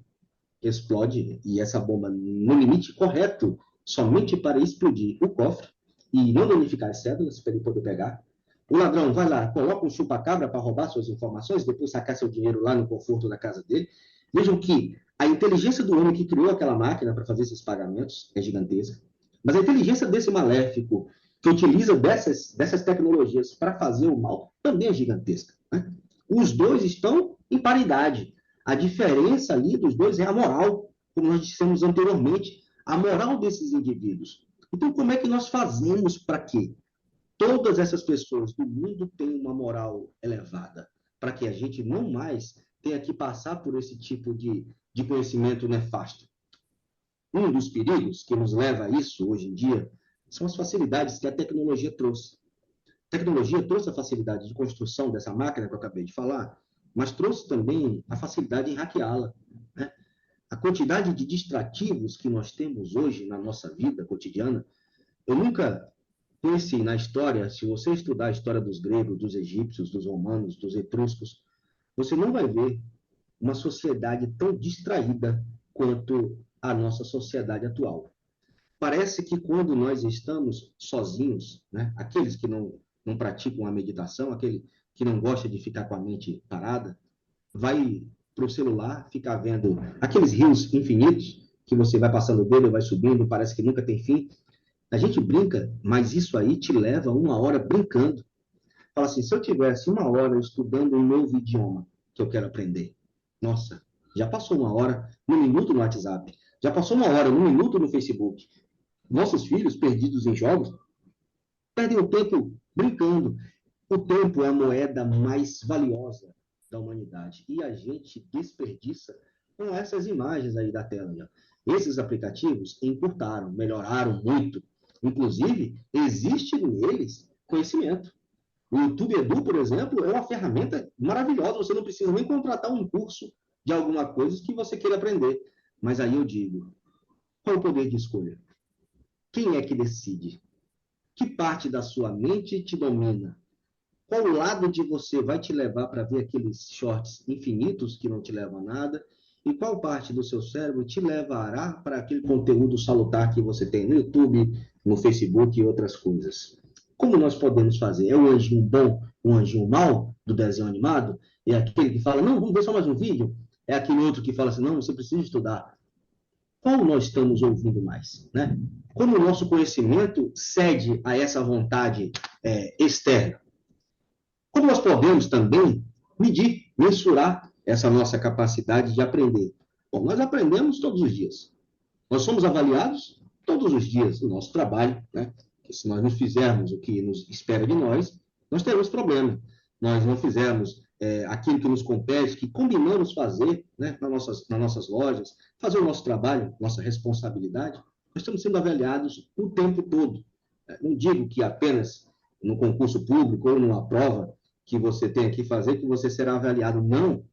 explode, e essa bomba no limite correto, somente para explodir o cofre e não danificar as cédulas para ele poder pegar. O ladrão vai lá, coloca um chupa-cabra para roubar suas informações, depois sacar seu dinheiro lá no conforto da casa dele. Vejam que a inteligência do homem que criou aquela máquina para fazer esses pagamentos é gigantesca, mas a inteligência desse maléfico que utiliza dessas tecnologias para fazer o mal também é gigantesca, né? Os dois estão em paridade. A diferença ali dos dois é a moral, como nós dissemos anteriormente, a moral desses indivíduos. Então, como é que nós fazemos para que todas essas pessoas do mundo tenham uma moral elevada? Para que a gente não mais tenha que passar por esse tipo de conhecimento nefasto. Um dos perigos que nos leva a isso hoje em dia são as facilidades que a tecnologia trouxe. A tecnologia trouxe a facilidade de construção dessa máquina que eu acabei de falar, mas trouxe também a facilidade em hackeá-la, né? A quantidade de distrativos que nós temos hoje na nossa vida cotidiana, eu nunca conheci na história, se você estudar a história dos gregos, dos egípcios, dos romanos, dos etruscos, você não vai ver uma sociedade tão distraída quanto a nossa sociedade atual. Parece que quando nós estamos sozinhos, né, aqueles que não praticam a meditação, aquele que não gosta de ficar com a mente parada, vai para o celular ficar vendo aqueles rios infinitos que você vai passando o dedo, vai subindo, parece que nunca tem fim. A gente brinca, mas isso aí te leva 1 hora brincando. Fala assim, se eu tivesse 1 hora estudando um novo idioma que eu quero aprender, nossa, já passou 1 hora, 1 minuto no WhatsApp, já passou 1 hora, 1 minuto no Facebook. Nossos filhos, perdidos em jogos, perdem o tempo brincando. O tempo é a moeda mais valiosa da humanidade e a gente desperdiça com essas imagens aí da tela. Né? Esses aplicativos encurtaram, melhoraram muito. Inclusive, existe neles conhecimento. O YouTube Edu, por exemplo, é uma ferramenta maravilhosa. Você não precisa nem contratar um curso de alguma coisa que você queira aprender. Mas aí eu digo, qual é o poder de escolha? Quem é que decide? Que parte da sua mente te domina? Qual lado de você vai te levar para ver aqueles shorts infinitos que não te levam a nada? E qual parte do seu cérebro te levará para aquele conteúdo salutar que você tem no YouTube, no Facebook e outras coisas? Como nós podemos fazer? É o anjinho bom, o anjinho mau do desenho animado? É aquele que fala, não, vamos ver só mais um vídeo? É aquele outro que fala assim, não, você precisa estudar. Qual nós estamos ouvindo mais? Né? Como o nosso conhecimento cede a essa vontade externa? Como nós podemos também medir, mensurar essa nossa capacidade de aprender? Bom, nós aprendemos todos os dias. Nós somos avaliados todos os dias no nosso trabalho, né? Porque se nós não fizermos o que nos espera de nós teremos problema. Nós não fizermos aquilo que nos compete, que combinamos fazer, né? nas nossas lojas, fazer o nosso trabalho, nossa responsabilidade, nós estamos sendo avaliados o tempo todo. Não digo que apenas no concurso público ou numa prova que você tem que fazer, que você será avaliado. Não.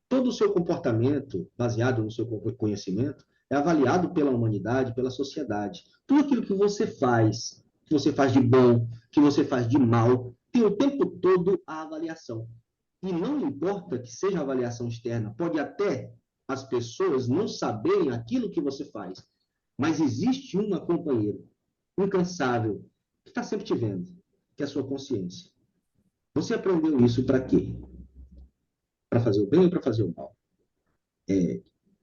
Todo o seu comportamento, baseado no seu conhecimento, é avaliado pela humanidade, pela sociedade. Tudo aquilo que você faz de bom, que você faz de mal, tem o tempo todo a avaliação. E não importa que seja avaliação externa, pode até as pessoas não saberem aquilo que você faz, mas existe uma companheira incansável que está sempre te vendo, que é a sua consciência. Você aprendeu isso para quê? Para fazer o bem ou para fazer o mal?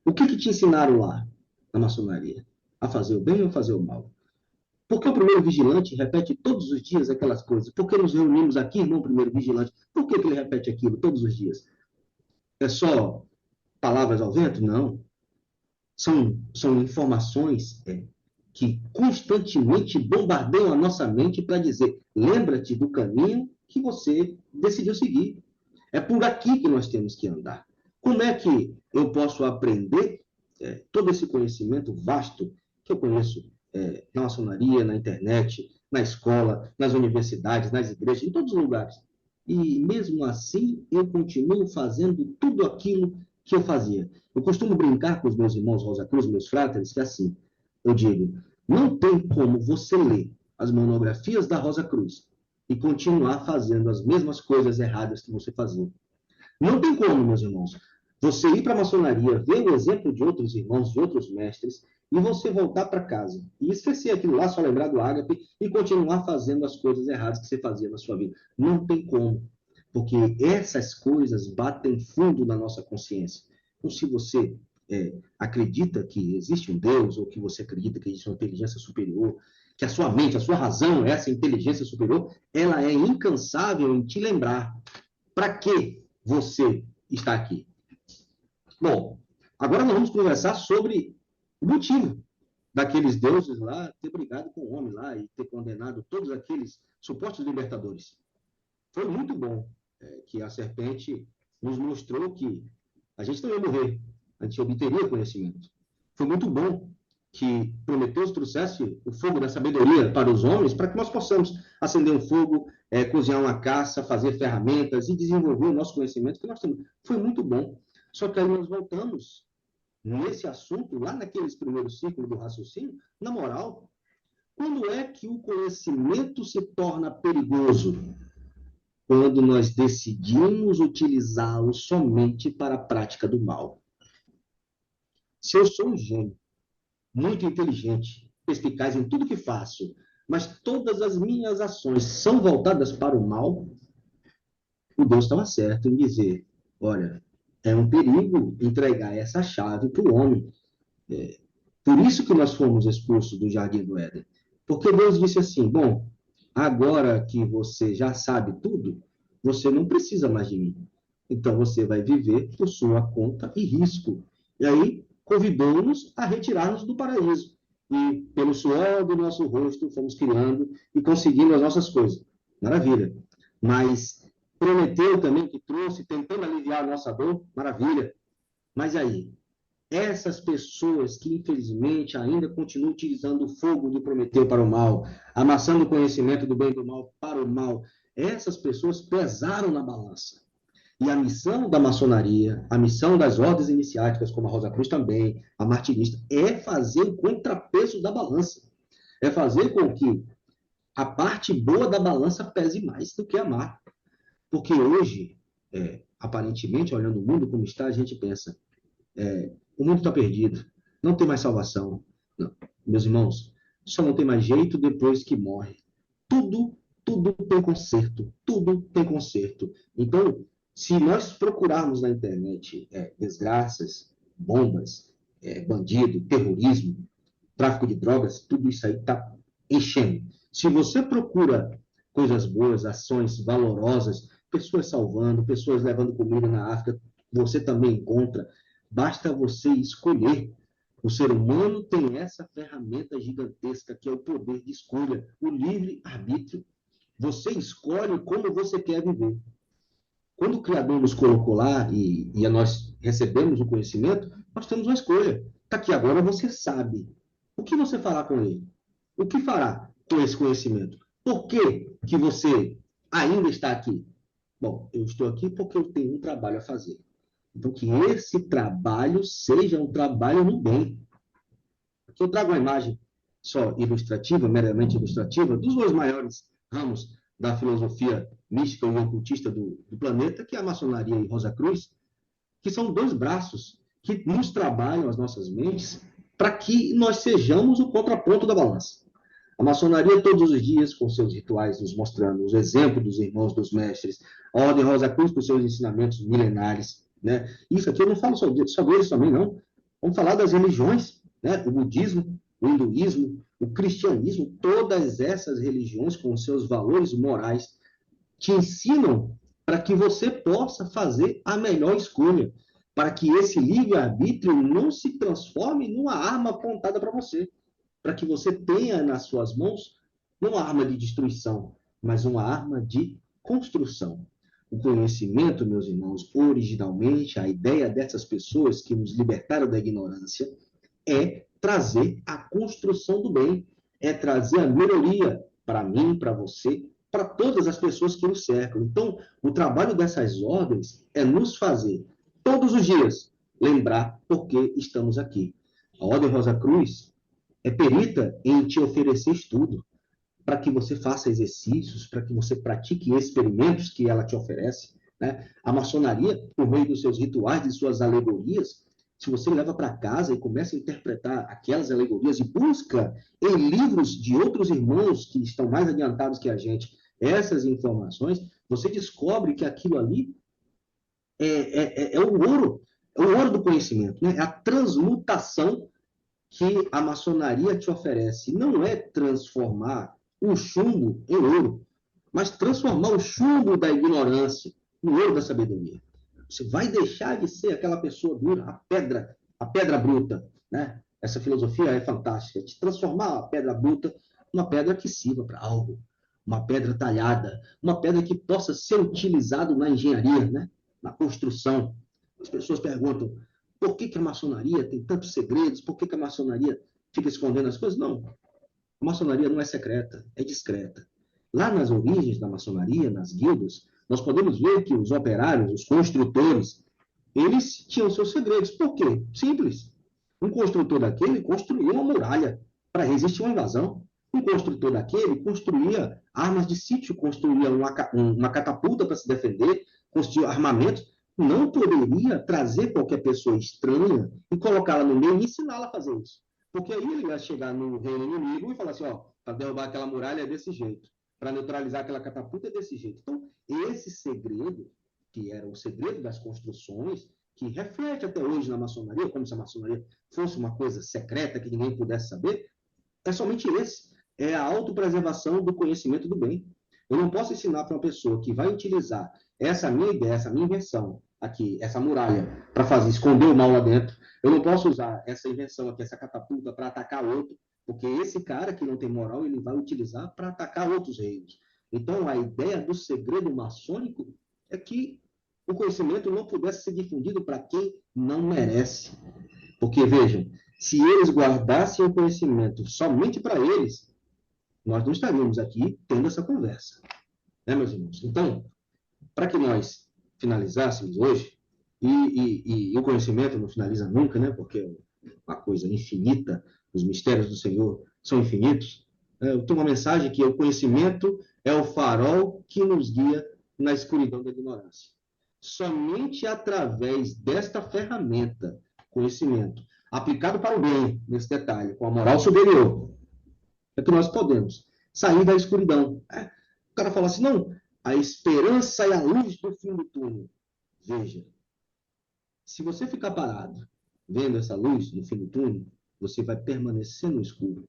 O que te ensinaram lá na maçonaria? A fazer o bem ou fazer o mal? Por que o primeiro vigilante repete todos os dias aquelas coisas? Por que nos reunimos aqui, irmão primeiro vigilante? Por que ele repete aquilo todos os dias? É só palavras ao vento? Não. São informações que constantemente bombardeiam a nossa mente para dizer, lembra-te do caminho que você decidiu seguir. É por aqui que nós temos que andar. Como é que eu posso aprender todo esse conhecimento vasto que eu conheço na maçonaria, na internet, na escola, nas universidades, nas igrejas, em todos os lugares? E mesmo assim, eu continuo fazendo tudo aquilo que eu fazia. Eu costumo brincar com os meus irmãos Rosa Cruz, meus fráteres, que é assim, eu digo, não tem como você ler as monografias da Rosa Cruz e continuar fazendo as mesmas coisas erradas que você fazia. Não tem como, meus irmãos, você ir para a maçonaria, ver o exemplo de outros irmãos, de outros mestres, e você voltar para casa e esquecer aquilo lá, só lembrar do ágape e continuar fazendo as coisas erradas que você fazia na sua vida. Não tem como, porque essas coisas batem fundo na nossa consciência. Então, se você acredita que existe um Deus, ou que você acredita que existe uma inteligência superior, que a sua mente, a sua razão, essa inteligência superior, ela é incansável em te lembrar para que você está aqui. Bom, agora nós vamos conversar sobre o motivo daqueles deuses lá ter brigado com o homem lá e ter condenado todos aqueles supostos libertadores. Foi muito bom que a serpente nos mostrou que a gente não ia morrer, a gente obteria conhecimento. Foi muito bom que Prometeus trouxesse o fogo da sabedoria para os homens, para que nós possamos acender um fogo, cozinhar uma caça, fazer ferramentas e desenvolver o nosso conhecimento que nós temos. Foi muito bom. Só que aí nós voltamos nesse assunto, lá naqueles primeiros círculos do raciocínio, na moral, quando é que o conhecimento se torna perigoso? Quando nós decidimos utilizá-lo somente para a prática do mal. Se eu sou um gênio, muito inteligente, perspicaz em tudo que faço, mas todas as minhas ações são voltadas para o mal, o Deus estava certo em dizer, olha, é um perigo entregar essa chave para o homem. Por isso que nós fomos expulsos do Jardim do Éden. Porque Deus disse assim, bom, agora que você já sabe tudo, você não precisa mais de mim. Então você vai viver por sua conta e risco. E aí convidou-nos a retirar-nos do paraíso. E pelo suor do nosso rosto fomos criando e conseguindo as nossas coisas. Maravilha. mas prometeu também que trouxe, tentando aliviar a nossa dor, maravilha. Mas aí, essas pessoas que, infelizmente, ainda continuam utilizando o fogo de Prometeu para o mal, amassando o conhecimento do bem e do mal para o mal, essas pessoas pesaram na balança. E a missão da maçonaria, a missão das ordens iniciáticas, como a Rosa Cruz também, a martirista, é fazer o contrapeso da balança. É fazer com que a parte boa da balança pese mais do que a má. Porque hoje, aparentemente, olhando o mundo como está, a gente pensa, o mundo está perdido, não tem mais salvação. Não. Meus irmãos, só não tem mais jeito depois que morre. Tudo, tudo tem conserto, tudo tem conserto. Então, se nós procurarmos na internet desgraças, bombas, bandido, terrorismo, tráfico de drogas, tudo isso aí está enchendo. Se você procura coisas boas, ações valorosas, pessoas salvando, pessoas levando comida na África, você também encontra. Basta você escolher. O ser humano tem essa ferramenta gigantesca que é o poder de escolha, o livre-arbítrio. Você escolhe como você quer viver. Quando o Criador nos colocou lá e nós recebemos o conhecimento, nós temos uma escolha. Está aqui agora, você sabe. O que você fará com ele? O que fará com esse conhecimento? Por que que você ainda está aqui? Bom, eu estou aqui porque eu tenho um trabalho a fazer. Então, que esse trabalho seja um trabalho no bem. Aqui eu trago uma imagem só ilustrativa, meramente ilustrativa, dos dois maiores ramos da filosofia mística e ocultista do planeta, que é a maçonaria e Rosa Cruz, que são dois braços que nos trabalham as nossas mentes para que nós sejamos o contraponto da balança. A maçonaria, todos os dias, com seus rituais, nos mostrando os exemplos dos irmãos, dos mestres, a Ordem Rosa Cruz, com seus ensinamentos milenares. Né? Isso aqui eu não falo só deles também, não. Vamos falar das religiões, né? O budismo, o hinduísmo, o cristianismo, todas essas religiões, com seus valores morais, te ensinam para que você possa fazer a melhor escolha, para que esse livre-arbítrio não se transforme numa arma apontada para você, para que você tenha nas suas mãos não uma arma de destruição, mas uma arma de construção. O conhecimento, meus irmãos, originalmente, a ideia dessas pessoas que nos libertaram da ignorância é trazer a construção do bem, é trazer a melhoria para mim, para você, para todas as pessoas que nos cercam. Então, o trabalho dessas ordens é nos fazer, todos os dias, lembrar por que estamos aqui. A Ordem Rosa Cruz é perita em te oferecer estudo, para que você faça exercícios, para que você pratique experimentos que ela te oferece. Né? A maçonaria, por meio dos seus rituais, de suas alegorias, se você leva para casa e começa a interpretar aquelas alegorias e busca em livros de outros irmãos que estão mais adiantados que a gente essas informações, você descobre que aquilo ali é o ouro do conhecimento, né? É a transmutação que a maçonaria te oferece. Não é transformar o chumbo em ouro, mas transformar o chumbo da ignorância no ouro da sabedoria. Você vai deixar de ser aquela pessoa dura, a pedra bruta, né? Essa filosofia é fantástica, de transformar a pedra bruta numa pedra que sirva para algo, uma pedra talhada, uma pedra que possa ser utilizada na engenharia, né? Na construção. As pessoas perguntam, por que a maçonaria tem tantos segredos? Por que a maçonaria fica escondendo as coisas? Não. A maçonaria não é secreta, é discreta. Lá nas origens da maçonaria, nas guildas, nós podemos ver que os operários, os construtores, eles tinham seus segredos. Por quê? Simples. Um construtor daquele construía uma muralha para resistir a uma invasão. Um construtor daquele construía armas de sítio, construía uma catapulta para se defender, construía armamentos. Não poderia trazer qualquer pessoa estranha e colocá-la no meio e ensiná-la a fazer isso. Porque aí ele ia chegar no reino inimigo e falar assim, ó, para derrubar aquela muralha é desse jeito, para neutralizar aquela catapulta é desse jeito. Então, esse segredo, que era o segredo das construções, que reflete até hoje na maçonaria, como se a maçonaria fosse uma coisa secreta que ninguém pudesse saber, é somente esse. É a autopreservação do conhecimento do bem. Eu não posso ensinar para uma pessoa que vai utilizar essa minha ideia, essa minha invenção, aqui, essa muralha, para fazer esconder o mal lá dentro. Eu não posso usar essa invenção aqui, essa catapulta, para atacar outro, porque esse cara que não tem moral, ele vai utilizar para atacar outros reinos. Então, a ideia do segredo maçônico é que o conhecimento não pudesse ser difundido para quem não merece. Porque, vejam, se eles guardassem o conhecimento somente para eles, nós não estaríamos aqui tendo essa conversa. Né, meus irmãos? Então, para que nós finalizássemos hoje, e o conhecimento não finaliza nunca, né? Porque é uma coisa infinita, os mistérios do Senhor são infinitos. Eu tenho uma mensagem que o conhecimento é o farol que nos guia na escuridão da ignorância. Somente através desta ferramenta, conhecimento, aplicado para o bem, nesse detalhe, com a moral superior, é que nós podemos sair da escuridão. O cara fala assim, não, a esperança é a luz do fim do túnel. Veja, se você ficar parado vendo essa luz no fim do túnel, você vai permanecer no escuro.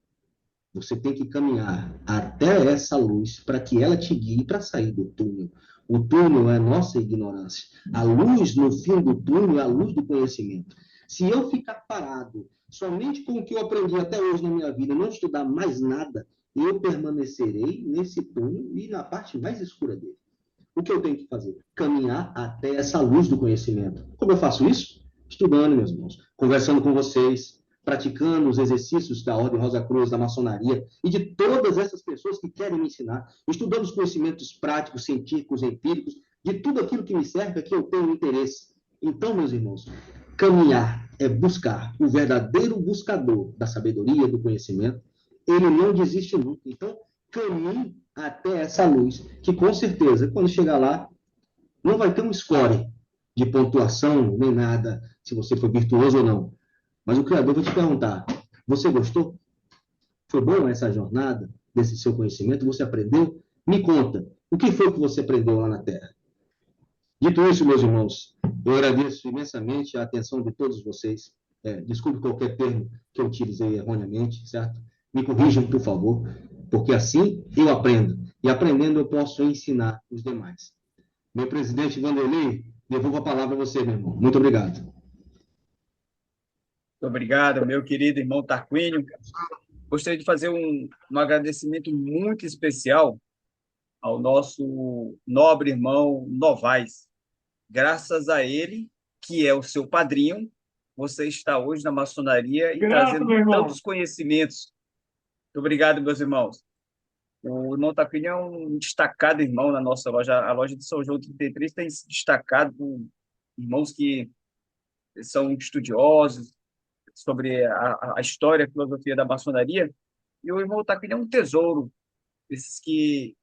Você tem que caminhar até essa luz para que ela te guie para sair do túnel. O túnel é a nossa ignorância. A luz no fim do túnel é a luz do conhecimento. Se eu ficar parado somente com o que eu aprendi até hoje na minha vida, não estudar mais nada, eu permanecerei nesse túnel e na parte mais escura dele. O que eu tenho que fazer? Caminhar até essa luz do conhecimento. Como eu faço isso? Estudando, meus irmãos, conversando com vocês, praticando os exercícios da Ordem Rosa Cruz, da maçonaria e de todas essas pessoas que querem me ensinar, estudando os conhecimentos práticos, científicos, empíricos, de tudo aquilo que me serve, que eu tenho interesse. Então, meus irmãos, caminhar é buscar. O verdadeiro buscador da sabedoria, do conhecimento, ele não desiste nunca. Então, caminhe até essa luz, que com certeza, quando chegar lá, não vai ter um score de pontuação, nem nada, se você foi virtuoso ou não. Mas o Criador vai te perguntar, você gostou? Foi bom essa jornada desse seu conhecimento? Você aprendeu? Me conta, o que foi que você aprendeu lá na Terra? Dito isso, meus irmãos, eu agradeço imensamente a atenção de todos vocês. Desculpe qualquer termo que eu utilizei erroneamente, certo? Me corrijam, por favor, porque assim eu aprendo. E aprendendo eu posso ensinar os demais. Meu presidente Vanderlei, devolvo a palavra a você, meu irmão. Muito obrigado. Muito obrigado, meu querido irmão Tarquínio. Gostaria de fazer um agradecimento muito especial ao nosso nobre irmão Novaes. Graças a ele, que é o seu padrinho, você está hoje na maçonaria e trazendo tantos conhecimentos. Muito obrigado, meus irmãos. O irmão Tarquínio é um destacado irmão na nossa loja. A loja de São João 33 tem se destacado por irmãos que são estudiosos sobre a história, a filosofia da maçonaria. E o irmão Tarquínio é um tesouro, esses que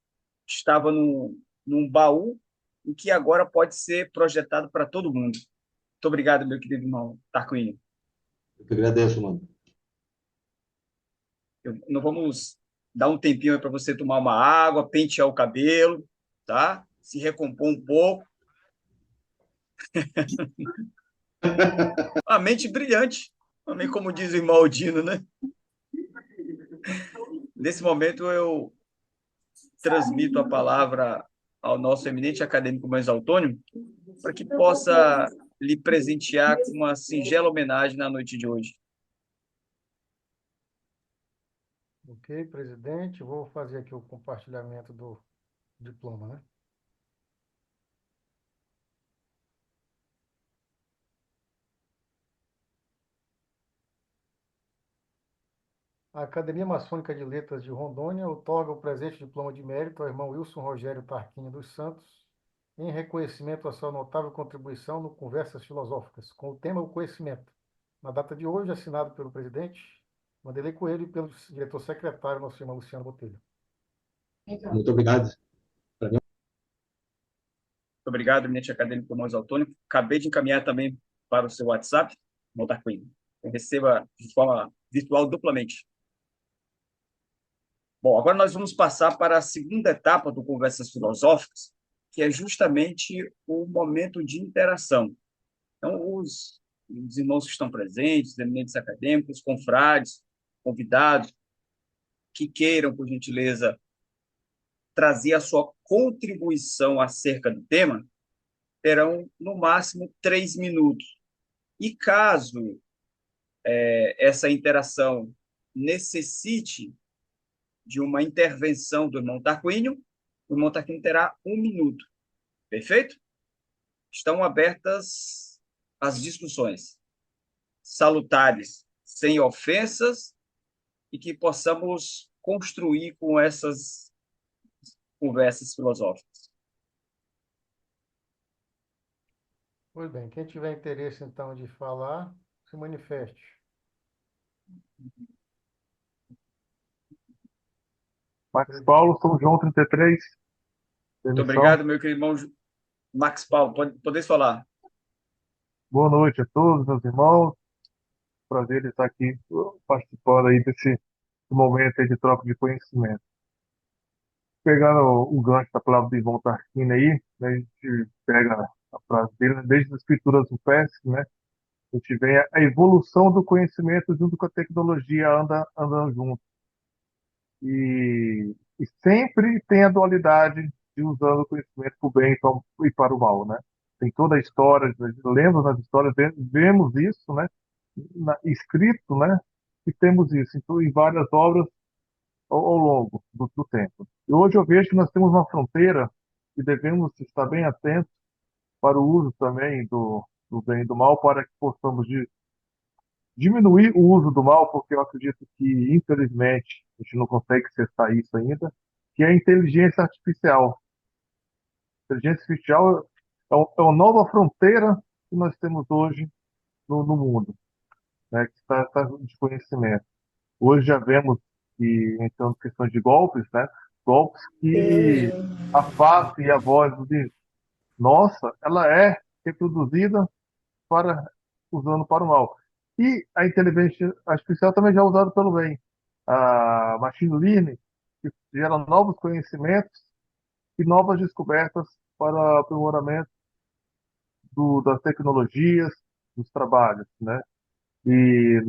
estava num baú e que agora pode ser projetado para todo mundo. Muito obrigado, meu querido irmão Tarquínio. Eu que agradeço, mano. Nós vamos dar um tempinho para você tomar uma água, pentear o cabelo, tá? Se recompor um pouco. A mente brilhante, também como diz o irmão Aldino, né? Nesse momento eu transmito a palavra ao nosso eminente acadêmico Mães Autônimo para que possa lhe presentear com uma singela homenagem na noite de hoje. Ok, presidente. Vou fazer aqui o compartilhamento do diploma, né? A Academia Maçônica de Letras de Rondônia outorga o presente diploma de mérito ao irmão Wilson Rogério Tarquínio dos Santos, em reconhecimento à sua notável contribuição no Conversas Filosóficas, com o tema O Conhecimento, na data de hoje, assinado pelo presidente Vanderlei Coelho e pelo diretor-secretário, nosso irmão Luciano Botelho. Muito obrigado. Muito obrigado, eminente acadêmico Mães Autônimo. Acabei de encaminhar também para o seu WhatsApp, irmão Tarquínio. Receba de forma virtual duplamente. Bom, agora nós vamos passar para a segunda etapa do Conversas Filosóficas, que é justamente o momento de interação. Então, os irmãos que estão presentes, os eminentes acadêmicos, confrades, convidados, que queiram, por gentileza, trazer a sua contribuição acerca do tema, terão, no máximo, 3 minutos. E caso essa interação necessite de uma intervenção do irmão Tarquínio, o o irmão Tarquínio terá 1 minuto. Perfeito? Estão abertas as discussões salutares, sem ofensas, e que possamos construir com essas conversas filosóficas. Pois bem, quem tiver interesse, então, de falar, se manifeste. Max Paulo, São João 33, Muito demissão. obrigado, meu querido irmão Max Paulo. Podeis falar. Boa noite a todos, meus irmãos. Prazer estar aqui participando aí desse momento aí de troca de conhecimento. Pegando o gancho da palavra do Ivan Tarquínio aí, né, a gente pega a frase dele, né, desde as escrituras rupestres, né, a gente vê a evolução do conhecimento junto com a tecnologia andando junto. E sempre tem a dualidade de usando o conhecimento para o bem e para o mal, né? Tem toda a história, lemos nas histórias, vemos isso, né? Escrito, né? E temos isso então, em várias obras ao longo do tempo. E hoje eu vejo que nós temos uma fronteira e devemos estar bem atentos para o uso também do bem e do mal, para que possamos diminuir o uso do mal, porque eu acredito que, infelizmente, a gente não consegue cessar isso ainda, que é a inteligência artificial. A inteligência artificial é uma nova fronteira que nós temos hoje no mundo, né, que está de conhecimento. Hoje já vemos que, então, questões de golpes, né, golpes que a face e a voz do nossa, ela é reproduzida para usando para o mal. E a inteligência artificial também já é usada pelo bem. A machine learning, que gera novos conhecimentos e novas descobertas para o aprimoramento das tecnologias, dos trabalhos, né? E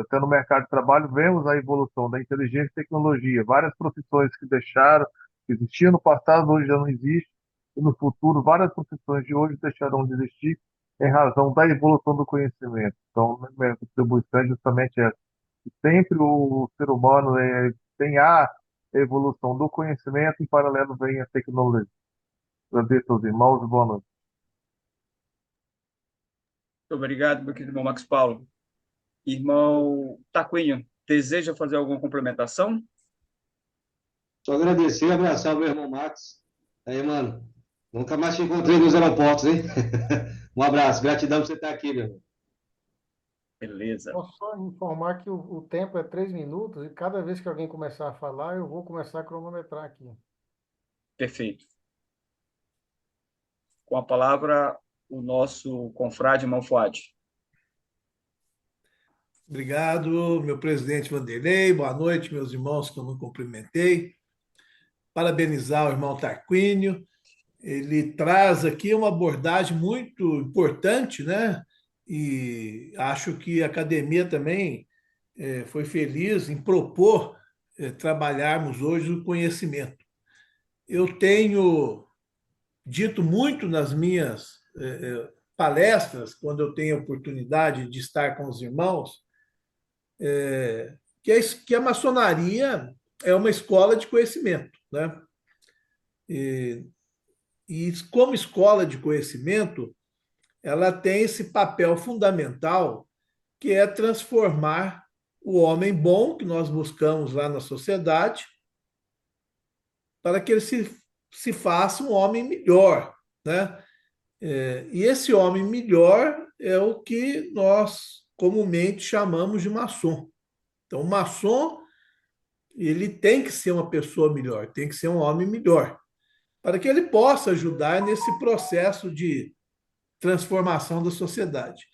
até no mercado de trabalho vemos a evolução da inteligência e tecnologia. Várias profissões que deixaram, que existiam no passado, hoje já não existem. E no futuro, várias profissões de hoje deixarão de existir em razão da evolução do conhecimento. Então, minha contribuição é justamente essa. Sempre o ser humano tem a evolução do conhecimento, em paralelo vem a tecnologia. Agradeço aos irmãos e boa noite. Muito obrigado, meu querido irmão Max Paulo. Irmão Tarquínio, deseja fazer alguma complementação? Só agradecer e abraçar o meu irmão Max. Aí, mano, nunca mais te encontrei nos aeroportos, hein? Um abraço, gratidão por você estar aqui, meu irmão. Beleza. Posso só informar que o tempo é 3 minutos e cada vez que alguém começar a falar, eu vou começar a cronometrar aqui. Perfeito. Com a palavra, o nosso confrade irmão Fuad. Obrigado, meu presidente Vanderlei. Boa noite, meus irmãos que eu não cumprimentei. Parabenizar o irmão Tarquínio. Ele traz aqui uma abordagem muito importante, né? E acho que a academia também foi feliz em propor trabalharmos hoje o conhecimento. Eu tenho dito muito nas minhas palestras, quando eu tenho a oportunidade de estar com os irmãos, que a maçonaria é uma escola de conhecimento, né? E como escola de conhecimento, ela tem esse papel fundamental que é transformar o homem bom que nós buscamos lá na sociedade para que ele se faça um homem melhor, né? E esse homem melhor é o que nós comumente chamamos de maçom. Então, o maçom, ele tem que ser uma pessoa melhor, tem que ser um homem melhor, para que ele possa ajudar nesse processo de transformação da sociedade.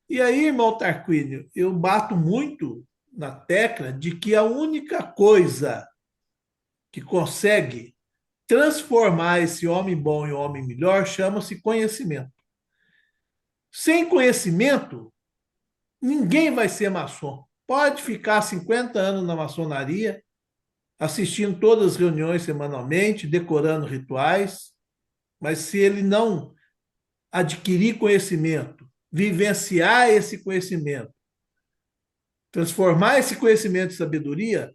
E aí, irmão Tarquínio, eu bato muito na tecla de que a única coisa que consegue transformar esse homem bom em homem melhor chama-se conhecimento. Sem conhecimento, ninguém vai ser maçom. Pode ficar 50 anos na maçonaria, assistindo todas as reuniões semanalmente, decorando rituais, mas se ele não adquirir conhecimento, vivenciar esse conhecimento, transformar esse conhecimento em sabedoria,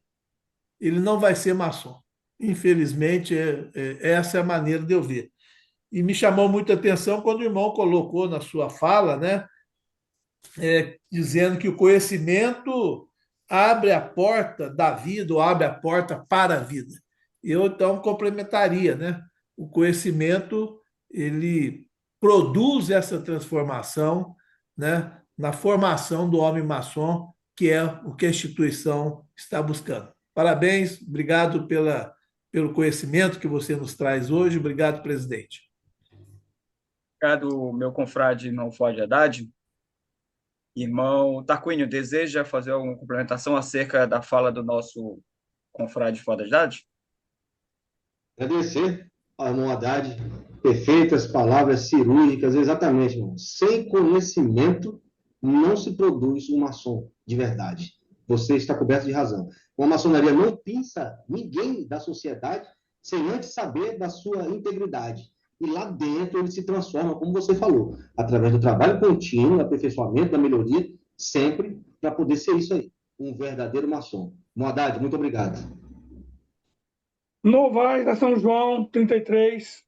ele não vai ser maçom. infelizmente, essa é a maneira de eu ver. E me chamou muita atenção quando o irmão colocou na sua fala, né, dizendo que o conhecimento abre a porta da vida ou abre a porta para a vida. Eu então complementaria, né? O conhecimento ele produz essa transformação, né, na formação do homem maçom, que é o que a instituição está buscando. Parabéns, obrigado pelo conhecimento que você nos traz hoje. Obrigado, presidente. Obrigado, meu confrade, irmão Fuad Haddad. Irmão Tarquínio, deseja fazer alguma complementação acerca da fala do nosso confrade Fuad Haddad? Agradecer ao irmão Haddad, perfeitas palavras cirúrgicas, exatamente, irmão. Sem conhecimento não se produz um maçom de verdade. Você está coberto de razão. Uma maçonaria não pinça ninguém da sociedade sem antes saber da sua integridade. E lá dentro ele se transforma, como você falou, através do trabalho contínuo, aperfeiçoamento, da melhoria, sempre para poder ser isso aí, um verdadeiro maçom. Irmão Haddad, muito obrigado. Novaes da São João, 33.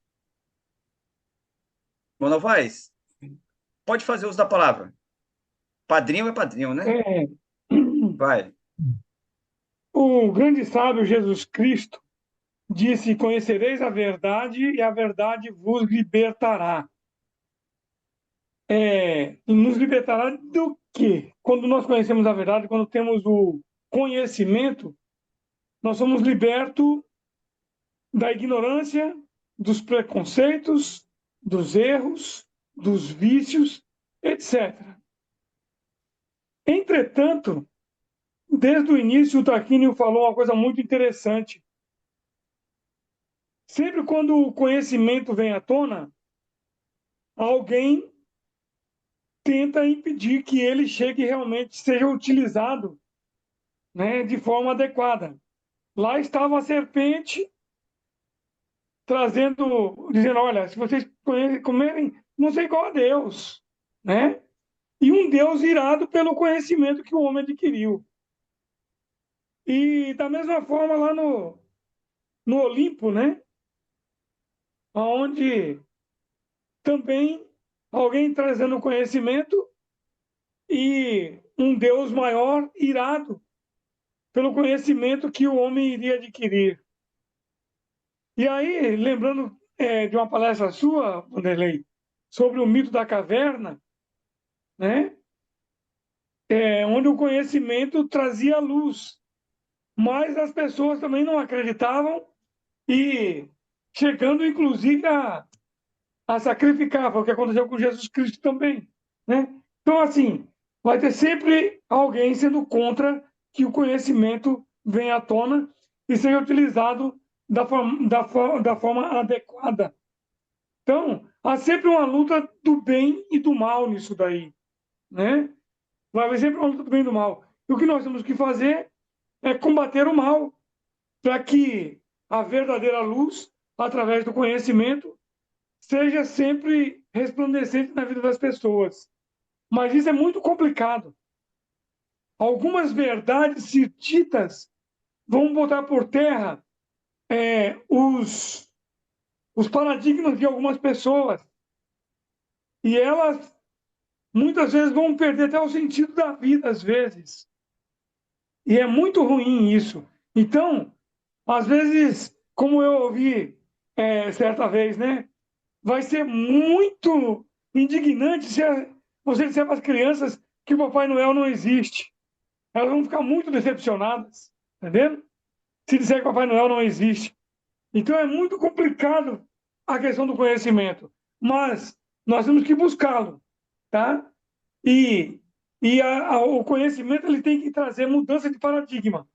Irmão Novaes, pode fazer uso da palavra. Padrinho é padrinho, né? É, Vai. o grande sábio Jesus Cristo disse: Conhecereis a verdade e a verdade vos libertará. E nos libertará do quê? Quando nós conhecemos a verdade, quando temos o conhecimento, nós somos libertos da ignorância, dos preconceitos, dos erros, dos vícios, etc. Entretanto, desde o início, o Tarquínio falou uma coisa muito interessante. Sempre quando o conhecimento vem à tona, alguém tenta impedir que ele chegue e realmente seja utilizado, né, de forma adequada. Lá estava a serpente trazendo, dizendo: olha, se vocês comerem, não sei igual a Deus, né? E um Deus irado pelo conhecimento que o homem adquiriu. E da mesma forma lá no Olimpo, né? Onde também alguém trazendo conhecimento e um Deus maior irado pelo conhecimento que o homem iria adquirir. E aí, lembrando de uma palestra sua, Vanderlei, sobre o mito da caverna, né? Onde o conhecimento trazia luz, mas as pessoas também não acreditavam e chegando, inclusive, a sacrificar, foi o que aconteceu com Jesus Cristo também, né? Então, assim, vai ter sempre alguém sendo contra que o conhecimento venha à tona e seja utilizado da forma adequada. Então, há sempre uma luta do bem e do mal nisso daí, né? Vai haver sempre uma luta do bem e do mal. E o que nós temos que fazer é combater o mal, para que a verdadeira luz, através do conhecimento, seja sempre resplandecente na vida das pessoas. Mas isso é muito complicado. Algumas verdades ditas vão botar por terra os paradigmas de algumas pessoas. E elas, muitas vezes, vão perder até o sentido da vida, às vezes. E é muito ruim isso. Então, às vezes, como eu ouvi certa vez, né? Vai ser muito indignante se você disser para as crianças que o Papai Noel não existe. Elas vão ficar muito decepcionadas, entendendo? Se disser que o Papai Noel não existe. Então é muito complicado a questão do conhecimento, mas nós temos que buscá-lo, tá? E o conhecimento ele tem que trazer mudança de paradigma.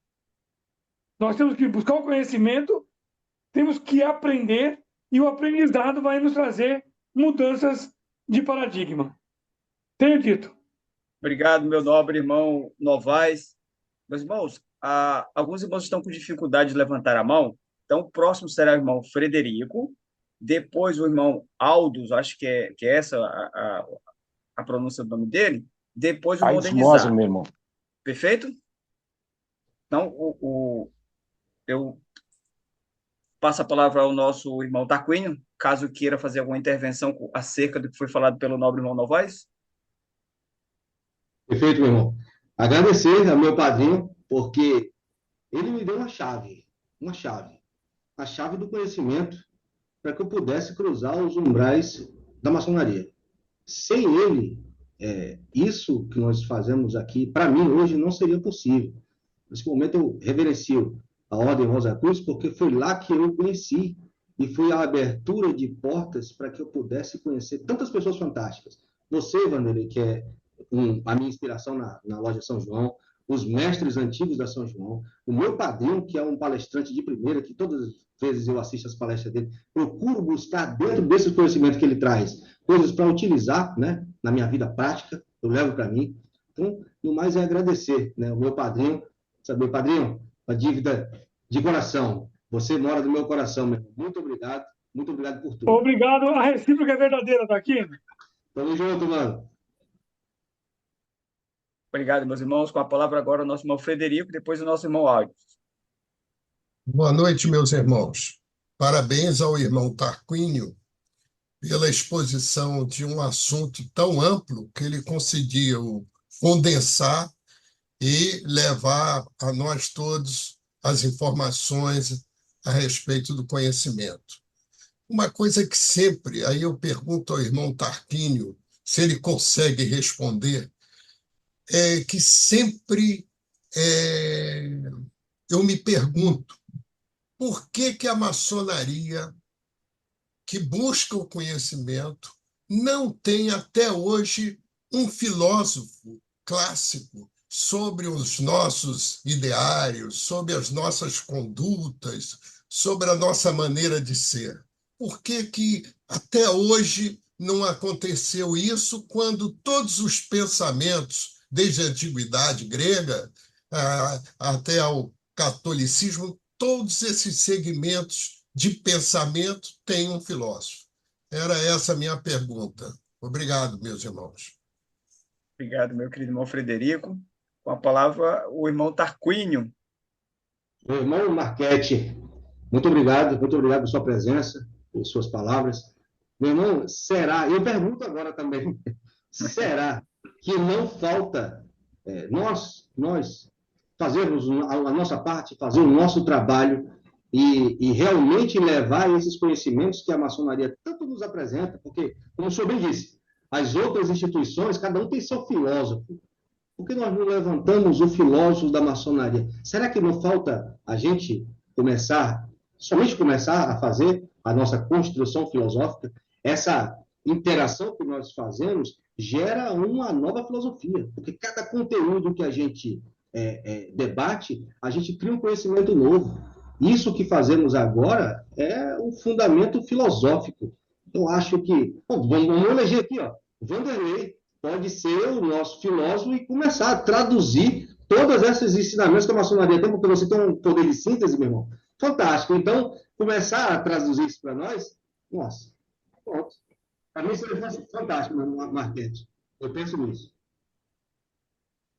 Nós temos que buscar o conhecimento, temos que aprender, e o aprendizado vai nos trazer mudanças de paradigma. Tenho dito. Obrigado, meu nobre irmão Novaes. Meus irmãos, alguns irmãos estão com dificuldade de levantar a mão. Então, o próximo será o irmão Frederico, depois o irmão Aldous, acho que é essa a pronúncia do nome dele, depois o A esmosa, Modernizar. meu irmão. Perfeito? Então, eu passo a palavra ao nosso irmão Tarquínio, caso queira fazer alguma intervenção acerca do que foi falado pelo nobre irmão Novaes. Perfeito, meu irmão. Agradecer ao meu padrinho, porque ele me deu uma chave, a chave do conhecimento para que eu pudesse cruzar os umbrais da maçonaria. Sem ele, isso que nós fazemos aqui, para mim, hoje, não seria possível. Nesse momento, eu reverencio a Ordem Rosa Cruz, porque foi lá que eu conheci, e foi a abertura de portas para que eu pudesse conhecer tantas pessoas fantásticas. Você, Vanderlei, que é a minha inspiração na loja São João, os mestres antigos da São João, o meu padrinho, que é um palestrante de primeira, que todas as vezes eu assisto as palestras dele, procuro buscar dentro desse conhecimento que ele traz, coisas para utilizar, né, na minha vida prática, eu levo para mim. Então, no mais é agradecer, né, o meu padrinho, sabe, meu padrinho, a dívida de coração, você mora no meu coração, meu irmão. Muito obrigado por tudo. Obrigado, a recíproca é verdadeira, Tarquínio. Tamo junto, mano. Obrigado, meus irmãos. Com a palavra agora o nosso irmão Frederico, depois o nosso irmão Áudio. Boa noite, meus irmãos. Parabéns ao irmão Tarquínio pela exposição de um assunto tão amplo que ele conseguiu condensar e levar a nós todos as informações a respeito do conhecimento. Uma coisa que sempre, aí eu pergunto ao irmão Tarquínio se ele consegue responder, é que sempre eu me pergunto por que a maçonaria, que busca o conhecimento, não tem até hoje um filósofo clássico sobre os nossos ideários, sobre as nossas condutas, sobre a nossa maneira de ser. Por que até hoje não aconteceu isso quando todos os pensamentos, desde a antiguidade grega até ao catolicismo, todos esses segmentos de pensamento têm um filósofo? Era essa a minha pergunta. Obrigado, meus irmãos. Obrigado, meu querido irmão Frederico. Com a palavra, o irmão Tarquínio. Meu irmão Marquete, muito obrigado por sua presença, por suas palavras. Meu irmão, eu pergunto agora também, será que não falta nós fazermos a nossa parte, fazer o nosso trabalho e realmente levar esses conhecimentos que a maçonaria tanto nos apresenta, porque, como o senhor bem disse, as outras instituições, cada um tem seu filósofo. Por que nós não levantamos o filósofo da maçonaria? Será que não falta a gente somente começar a fazer a nossa construção filosófica? Essa interação que nós fazemos gera uma nova filosofia, porque cada conteúdo que a gente debate, a gente cria um conhecimento novo. Isso que fazemos agora é um fundamento filosófico. Eu acho que... vamos eleger aqui, ó. Vanderlei pode ser o nosso filósofo e começar a traduzir todos esses ensinamentos que a maçonaria tem, porque você tem um poder de síntese, meu irmão, fantástico. Então, começar a traduzir isso para nós, nossa, pronto. Para mim seria fantástico, meu irmão Marquete. Eu penso nisso.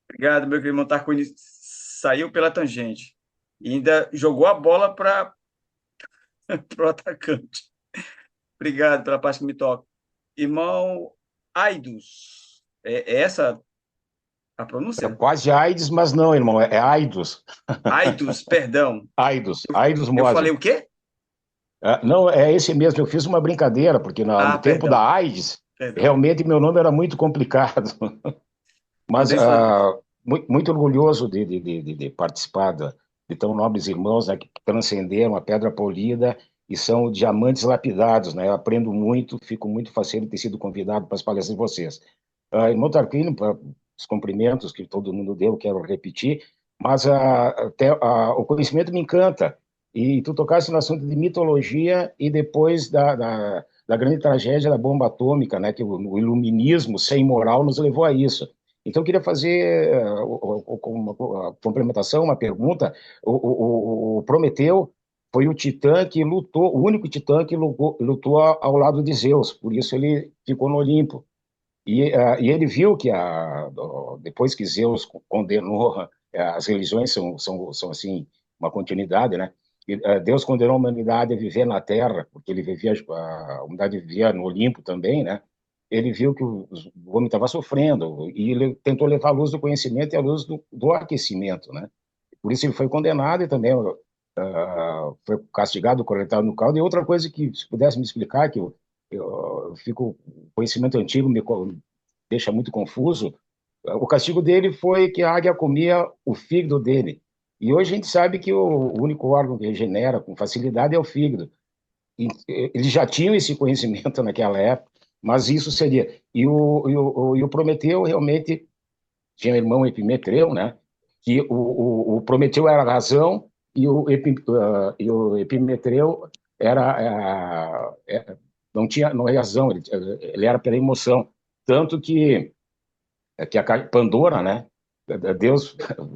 Obrigado, meu querido irmão Tarquínio. Saiu pela tangente. E ainda jogou a bola para o atacante. Obrigado pela parte que me toca. Irmão Aidos, é essa a pronúncia? É quase AIDS, mas não, irmão, é Aidos. Aidos, perdão. Aidos Eu Mose. falei o quê? Não, é esse mesmo, eu fiz uma brincadeira, porque no tempo perdão. da AIDS, Perdão. realmente meu nome era muito complicado. Mas muito orgulhoso de participar de tão nobres irmãos, né, que transcenderam a pedra polida e são diamantes lapidados, né? Eu aprendo muito, fico muito feliz de ter sido convidado para as palestras de vocês. Irmão Tarquínio, os cumprimentos que todo mundo deu, quero repetir, mas o conhecimento me encanta. E tu tocaste no assunto de mitologia e depois da grande tragédia da bomba atômica, né, que o iluminismo sem moral nos levou a isso. Então, eu queria fazer uma complementação, uma pergunta. O Prometeu foi o titã que lutou, o único titã que lutou ao lado de Zeus, por isso ele ficou no Olimpo. E ele viu que depois que Zeus condenou, as religiões são assim, uma continuidade, né? Deus condenou a humanidade a viver na Terra, porque ele vivia, a humanidade vivia no Olimpo também, né? Ele viu que o homem estava sofrendo e ele tentou levar a luz do conhecimento e a luz do aquecimento, né? Por isso ele foi condenado e também foi castigado, corretado no caldo. E outra coisa que, se pudesse me explicar, que eu fico, o conhecimento antigo me deixa muito confuso, o castigo dele foi que a águia comia o fígado dele. E hoje a gente sabe que o único órgão que regenera com facilidade é o fígado. E, eles já tinham esse conhecimento naquela época, mas isso seria. E o Prometeu realmente tinha o irmão Epimetreu, né? Que o Prometeu era a razão e o Epimetreu não tinha razão, ele era pela emoção. Tanto que a Pandora, né?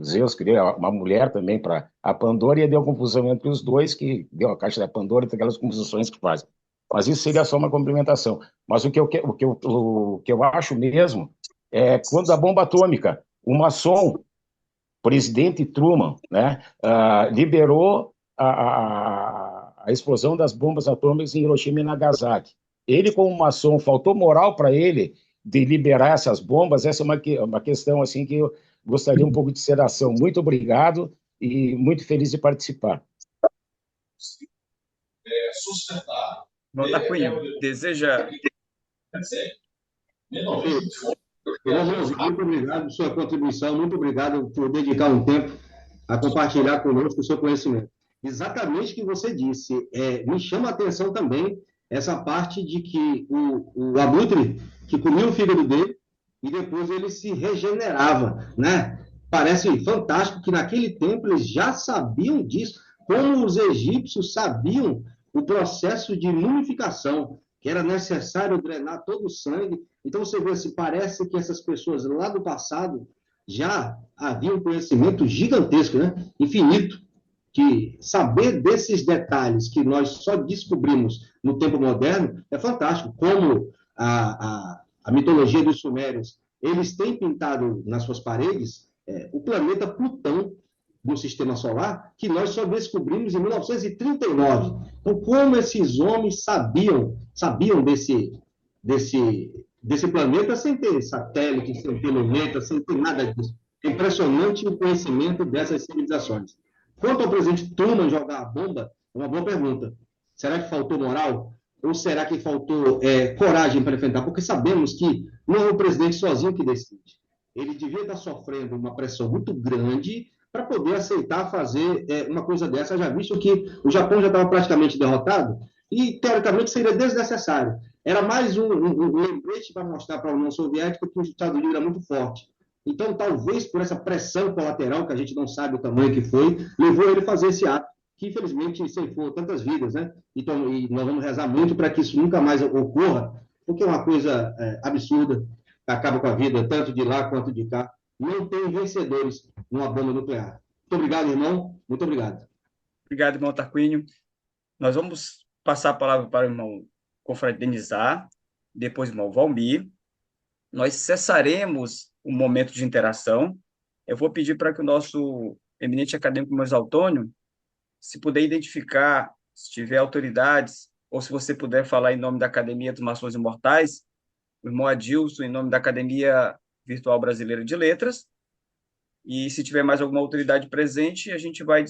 Zeus criou uma mulher também para a Pandora e deu confusão entre os dois, que deu a caixa da Pandora e aquelas confusões que fazem. Mas isso seria só uma complementação. Mas o que eu acho mesmo é quando a bomba atômica, o maçom, presidente Truman, né, liberou a explosão das bombas atômicas em Hiroshima e Nagasaki. Ele, como maçom, faltou moral para ele de liberar essas bombas. Essa é uma questão assim que eu gostaria um pouco de seração. Muito obrigado e muito feliz de participar. Irmão Tarquínio, deseja... Muito obrigado por sua contribuição, muito obrigado por dedicar um tempo a compartilhar conosco o seu conhecimento. Exatamente o que você disse. Me chama a atenção também essa parte de que o abutre que comia o fígado dele e depois ele se regenerava, né? Parece fantástico que naquele tempo eles já sabiam disso, como os egípcios sabiam o processo de mumificação, que era necessário drenar todo o sangue. Então você vê se parece que essas pessoas lá do passado já haviam um conhecimento gigantesco, né? Infinito, que saber desses detalhes que nós só descobrimos no tempo moderno é fantástico, como a mitologia dos sumérios, eles têm pintado nas suas paredes o planeta Plutão do Sistema Solar, que nós só descobrimos em 1939. Então, como esses homens sabiam desse planeta sem ter satélite, sem ter luneta, sem ter nada disso. É impressionante o conhecimento dessas civilizações. Quanto ao presidente Truman jogar a bomba, é uma boa pergunta. Será que faltou moral? Ou será que faltou coragem para enfrentar? Porque sabemos que não é o presidente sozinho que decide. Ele devia estar sofrendo uma pressão muito grande para poder aceitar fazer uma coisa dessa, já visto que o Japão já estava praticamente derrotado e, teoricamente, seria desnecessário. Era mais um lembrete para mostrar para a União Soviética que o Estado Livre era muito forte. Então, talvez por essa pressão colateral, que a gente não sabe o tamanho que foi, levou ele a fazer esse ato, que infelizmente ceifou tantas vidas, né? Então, e nós vamos rezar muito para que isso nunca mais ocorra, porque é uma coisa absurda, acaba com a vida, tanto de lá quanto de cá. Não tem vencedores numa bomba nuclear. Muito obrigado, irmão. Muito obrigado. Obrigado, irmão Tarquínio. Nós vamos passar a palavra para o irmão confraternizar, depois o irmão Valmir. Nós cessaremos o momento de interação. Eu vou pedir para que o nosso eminente acadêmico Moisés Altônio, se puder identificar, se tiver autoridades, ou se você puder falar em nome da Academia dos Maçons Imortais, o irmão Adilson, em nome da Academia Virtual Brasileira de Letras, e se tiver mais alguma autoridade presente, a gente vai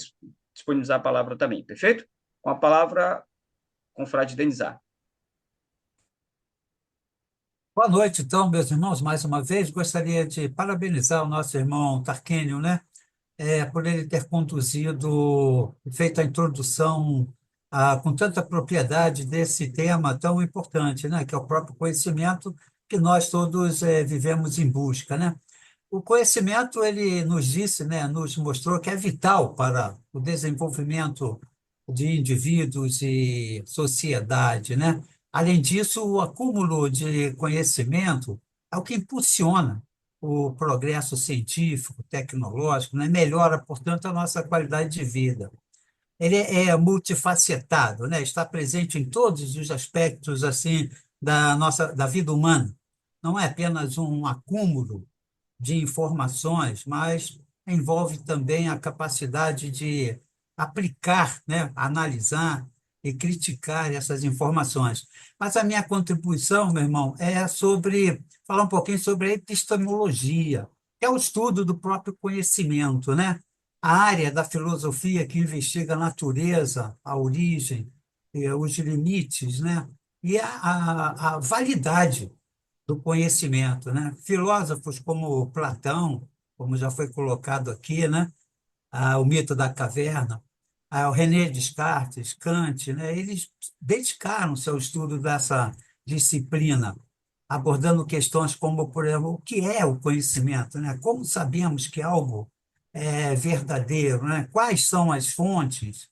disponibilizar a palavra também, perfeito? Com a palavra, confrade Denizar. Boa noite, então, meus irmãos. Mais uma vez, gostaria de parabenizar o nosso irmão Tarquínio, né? Por ele ter conduzido, feito a introdução com tanta propriedade desse tema tão importante, né? Que é o próprio conhecimento que nós todos vivemos em busca, né? O conhecimento, ele nos disse, né? Nos mostrou que é vital para o desenvolvimento de indivíduos e sociedade, né? Além disso, o acúmulo de conhecimento é o que impulsiona o progresso científico, tecnológico, né? Melhora, portanto, a nossa qualidade de vida. Ele é multifacetado, né? Está presente em todos os aspectos assim da vida humana. Não é apenas um acúmulo de informações, mas envolve também a capacidade de aplicar, né, analisar e criticar essas informações. Mas a minha contribuição, meu irmão, é sobre falar um pouquinho sobre a epistemologia, que é o estudo do próprio conhecimento, né? A área da filosofia que investiga a natureza, a origem, os limites, né? E a validade do conhecimento, né? Filósofos como Platão, como já foi colocado aqui, né? O mito da caverna, o René Descartes, Kant, né? Eles dedicaram-se ao estudo dessa disciplina, abordando questões como, por exemplo, o que é o conhecimento, né? Como sabemos que algo é verdadeiro, né? Quais são as fontes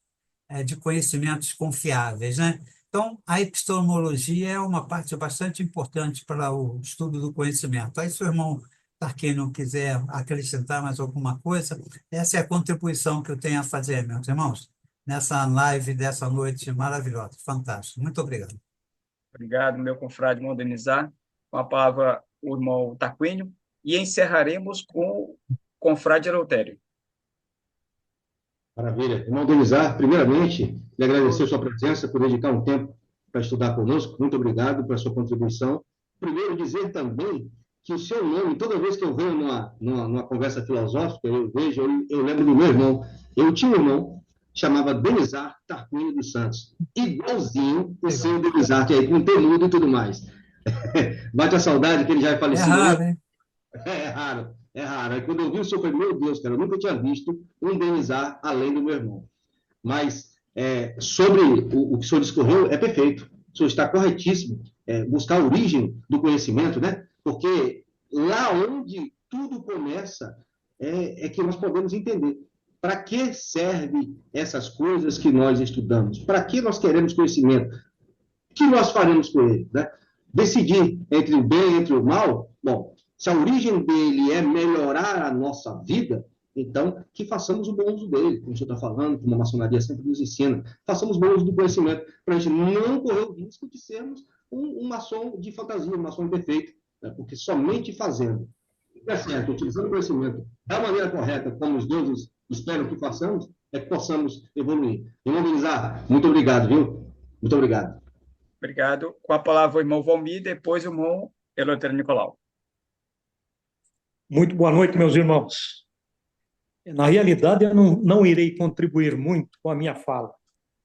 de conhecimentos confiáveis, né? Então, a epistemologia é uma parte bastante importante para o estudo do conhecimento. Aí, se o irmão Tarquínio quiser acrescentar mais alguma coisa, essa é a contribuição que eu tenho a fazer, meus irmãos, nessa live dessa noite maravilhosa, fantástico. Muito obrigado. Obrigado, meu confrade Mondenizar. Com a palavra, o irmão Tarquínio. E encerraremos com o confrade Eleutério. Maravilha. Irmão Donizar, primeiramente, lhe agradecer a sua presença, por dedicar um tempo para estudar conosco. Muito obrigado pela sua contribuição. Primeiro, dizer também que o seu nome, toda vez que eu venho numa conversa filosófica, eu lembro do meu irmão. Eu tinha um irmão, chamava Donizar Tarquínio dos Santos. Igualzinho o seu Donizar, que é aí com temudo e tudo mais. Bate a saudade que ele já é falecido. É raro, hein? É raro, é raro. Aí quando eu vi o senhor, eu falei, meu Deus, cara, eu nunca tinha visto um Denizar além do meu irmão. Mas sobre o que o senhor discorreu, é perfeito. O senhor está corretíssimo. Buscar a origem do conhecimento, né? Porque lá onde tudo começa é que nós podemos entender. Para que servem essas coisas que nós estudamos? Para que nós queremos conhecimento? O que nós faremos com ele, né? Decidir entre o bem e entre o mal, bom, se a origem dele é melhorar a nossa vida, então que façamos o bom uso dele, como o senhor está falando, como a maçonaria sempre nos ensina, façamos o bom uso do conhecimento, para a gente não correr o risco de sermos um maçom de fantasia, um maçom imperfeito, né? Porque somente fazendo, é certo, utilizando o conhecimento da maneira correta, como os deuses esperam que façamos, é que possamos evoluir. Irmão Benizar, muito obrigado, viu? Muito obrigado. Obrigado. Com a palavra, o irmão Valmir, depois o irmão Eleutério Nicolau. Muito boa noite, meus irmãos. Na realidade, eu não irei contribuir muito com a minha fala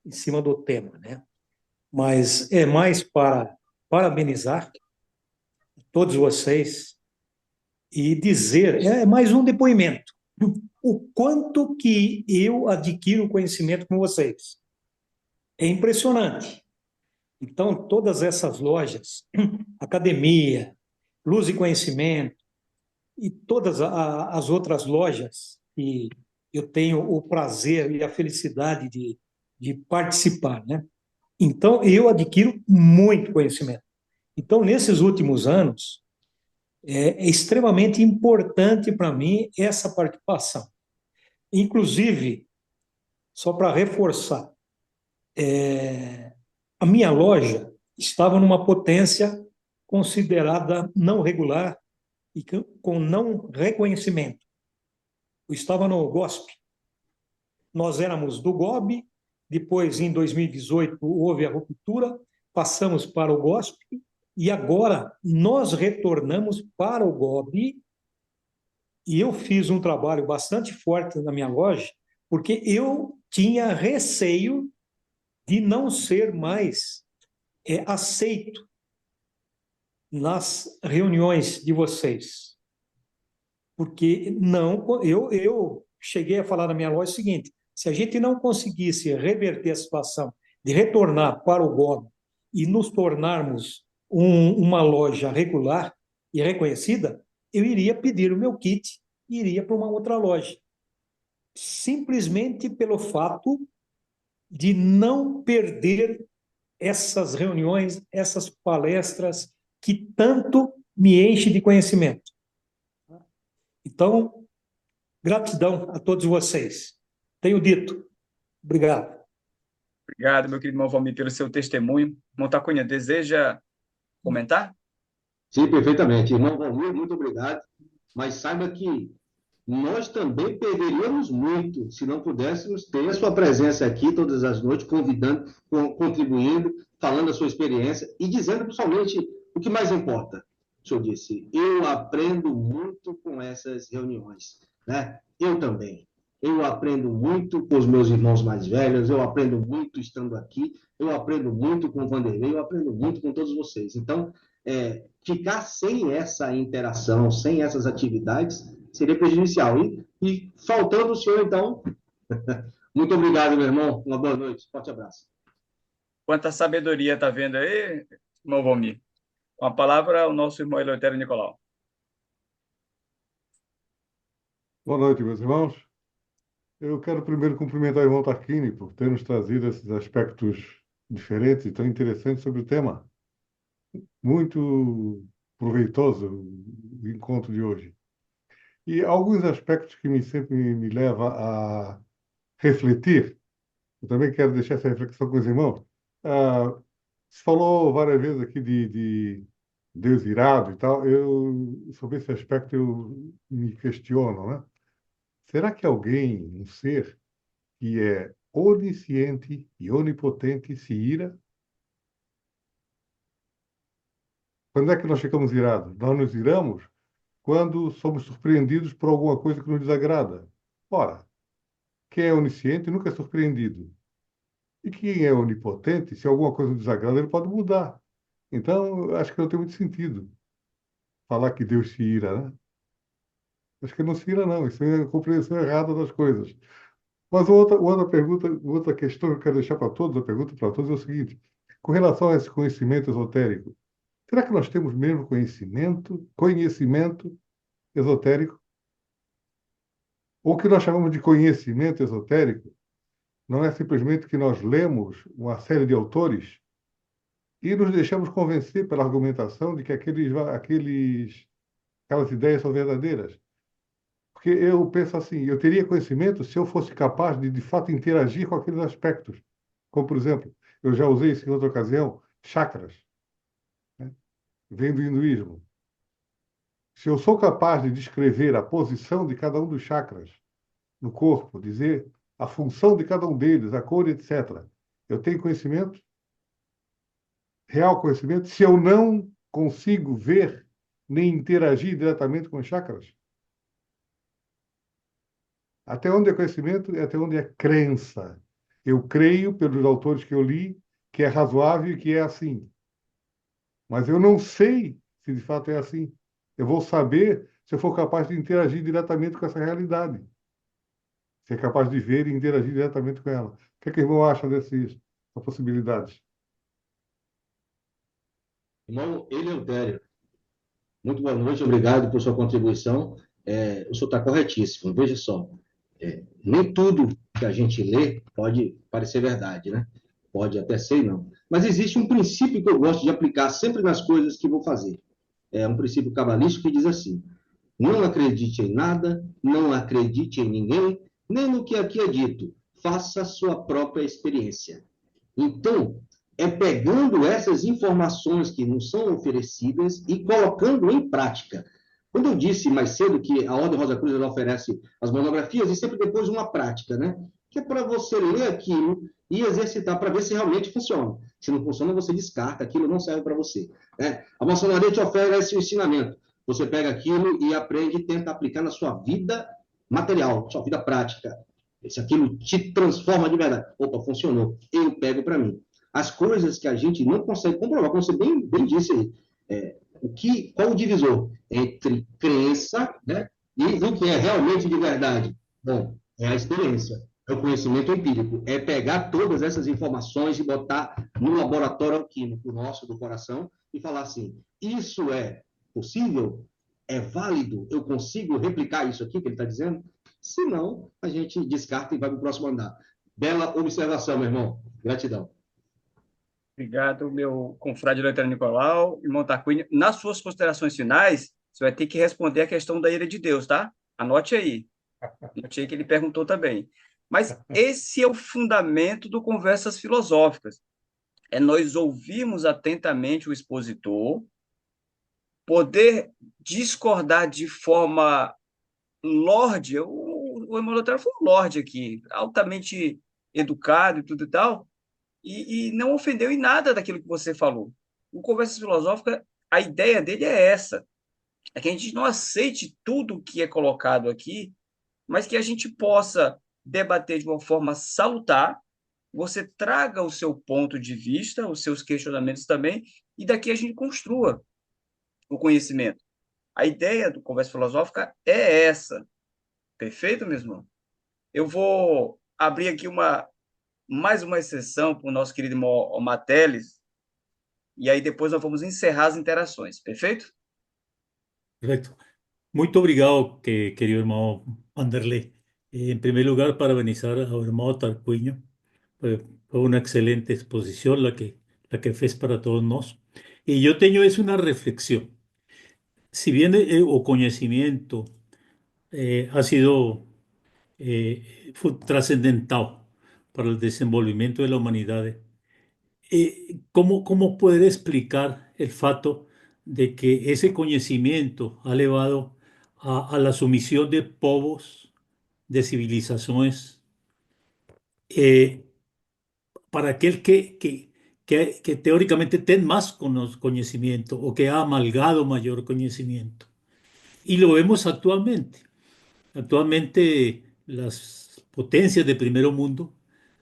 em cima do tema, né? Mas é mais para parabenizar todos vocês e dizer, é mais um depoimento, o quanto que eu adquiro conhecimento com vocês. É impressionante. Então, todas essas lojas, academia, Luz e Conhecimento, e todas as outras lojas que eu tenho o prazer e a felicidade de participar, né? Então, eu adquiro muito conhecimento. Então, nesses últimos anos, é extremamente importante para mim essa participação. Inclusive, só para reforçar, a minha loja estava numa potência considerada não regular e com não reconhecimento. Eu estava no GOSP. Nós éramos do GOB, depois, em 2018, houve a ruptura, passamos para o GOSP, e agora nós retornamos para o GOB, e eu fiz um trabalho bastante forte na minha loja, porque eu tinha receio de não ser mais aceito nas reuniões de vocês. Porque eu cheguei a falar na minha loja o seguinte, se a gente não conseguisse reverter a situação de retornar para o GOB e nos tornarmos uma loja regular e reconhecida, eu iria pedir o meu kit e iria para uma outra loja. Simplesmente pelo fato de não perder essas reuniões, essas palestras que tanto me enchem de conhecimento. Então, gratidão a todos vocês. Tenho dito. Obrigado. Obrigado, meu querido irmão Valmir, pelo seu testemunho. Irmão Tarquínio, deseja comentar? Sim, perfeitamente. Irmão Valmir, muito obrigado. Mas saiba que nós também perderíamos muito se não pudéssemos ter a sua presença aqui todas as noites, convidando, contribuindo, falando a sua experiência e dizendo principalmente o que mais importa. O senhor disse, eu aprendo muito com essas reuniões, né? Eu também. Eu aprendo muito com os meus irmãos mais velhos, eu aprendo muito estando aqui, eu aprendo muito com o Vanderlei, eu aprendo muito com todos vocês. Então, ficar sem essa interação, sem essas atividades, seria prejudicial. E faltando o senhor, então, muito obrigado, meu irmão. Uma boa noite. Forte abraço. Quanta sabedoria está vendo aí, irmão Valmir? Com a palavra, o nosso irmão Eleutério Nicolau. Boa noite, meus irmãos. Eu quero primeiro cumprimentar o irmão Tarquini por ter nos trazido esses aspectos diferentes e tão interessantes sobre o tema. Muito proveitoso o encontro de hoje. E alguns aspectos que sempre me levam a refletir. Eu também quero deixar essa reflexão com os irmãos. Se falou várias vezes aqui de Deus irado e tal. Sobre esse aspecto, eu me questiono, né? Será que alguém, um ser que é onisciente e onipotente, se ira? Quando é que nós ficamos irados? Nós nos iramos quando somos surpreendidos por alguma coisa que nos desagrada. Ora, quem é onisciente nunca é surpreendido. E quem é onipotente, se alguma coisa nos desagrada, ele pode mudar. Então, acho que não tem muito sentido falar que Deus se ira, né? Acho que não se ira, não. Isso é a compreensão errada das coisas. Mas outra pergunta, outra questão que eu quero deixar para todos, a pergunta para todos é o seguinte: com relação a esse conhecimento esotérico, será que nós temos mesmo conhecimento esotérico? Ou o que nós chamamos de conhecimento esotérico não é simplesmente que nós lemos uma série de autores e nos deixamos convencer pela argumentação de que aquelas ideias são verdadeiras? Porque eu penso assim, eu teria conhecimento se eu fosse capaz de fato, interagir com aqueles aspectos. Como, por exemplo, eu já usei isso em outra ocasião, chakras, né? Vem do hinduísmo. Se eu sou capaz de descrever a posição de cada um dos chakras no corpo, dizer a função de cada um deles, a cor, etc., eu tenho conhecimento, real conhecimento, se eu não consigo ver nem interagir diretamente com os chakras? Até onde é conhecimento e até onde é crença. Eu creio, pelos autores que eu li, que é razoável e que é assim. Mas eu não sei se de fato é assim. Eu vou saber se eu for capaz de interagir diretamente com essa realidade. Se é capaz de ver e interagir diretamente com ela. O que é que o irmão acha dessas possibilidades? Irmão Eleutério, muito boa noite, obrigado por sua contribuição. O senhor está corretíssimo. Veja só, nem tudo que a gente lê pode parecer verdade, né? Pode até ser, não. Mas existe um princípio que eu gosto de aplicar sempre nas coisas que vou fazer. É um princípio cabalístico que diz assim: não acredite em nada, não acredite em ninguém, nem no que aqui é dito. Faça a sua própria experiência. Então, é pegando essas informações que nos são oferecidas e colocando em prática. Quando eu disse mais cedo que a Ordem Rosa Cruz ela oferece as monografias e sempre depois uma prática, né? Que é para você ler aquilo e exercitar para ver se realmente funciona. Se não funciona, você descarta, aquilo não serve para você, né? A maçonaria te oferece o ensinamento. Você pega aquilo e aprende e tenta aplicar na sua vida material, sua vida prática. Se aquilo te transforma de verdade. Opa, funcionou. Eu pego para mim. As coisas que a gente não consegue comprovar, como você bem disse aí, qual o divisor entre crença, né, e o que é realmente de verdade? Bom, é a experiência, é o conhecimento empírico, é pegar todas essas informações e botar no laboratório alquímico nosso do coração e falar assim: isso é possível? É válido? Eu consigo replicar isso aqui que ele está dizendo? Se não, a gente descarta e vai para o próximo andar. Bela observação, meu irmão. Gratidão. Obrigado, meu confrade Eleutério Nicolau, irmão Tarquínio. Nas suas considerações finais, você vai ter que responder a questão da ira de Deus, tá? Anote aí. Anote aí que ele perguntou também. Mas esse é o fundamento do Conversas Filosóficas. É nós ouvirmos atentamente o expositor, poder discordar de forma lorde, o irmão Lutero foi um lorde aqui, altamente educado e tudo e tal, e não ofendeu em nada daquilo que você falou. O Conversa Filosófica, a ideia dele é essa, é que a gente não aceite tudo que é colocado aqui, mas que a gente possa debater de uma forma salutar, você traga o seu ponto de vista, os seus questionamentos também, e daqui a gente construa o conhecimento. A ideia do Conversa Filosófica é essa. Perfeito, meu irmão? Eu vou abrir aqui mais uma exceção para o nosso querido irmão Mateles, e aí depois nós vamos encerrar as interações. Perfeito? Perfecto. Muito obrigado, querido hermano Vanderlei. En primer lugar, parabenizar al hermano Tarcuño. Fue una excelente exposición la que fez para todos nosotros. Y yo tengo es una reflexión. Si bien o conocimiento ha sido trascendental para el desenvolvimiento de la humanidad, ¿cómo poder explicar el fato de que ese conocimiento ha llevado a la sumisión de povos, de civilizaciones, eh, para aquel que teóricamente tiene más conocimiento o que ha amalgado mayor conocimiento? Y lo vemos actualmente. Actualmente las potencias de primer mundo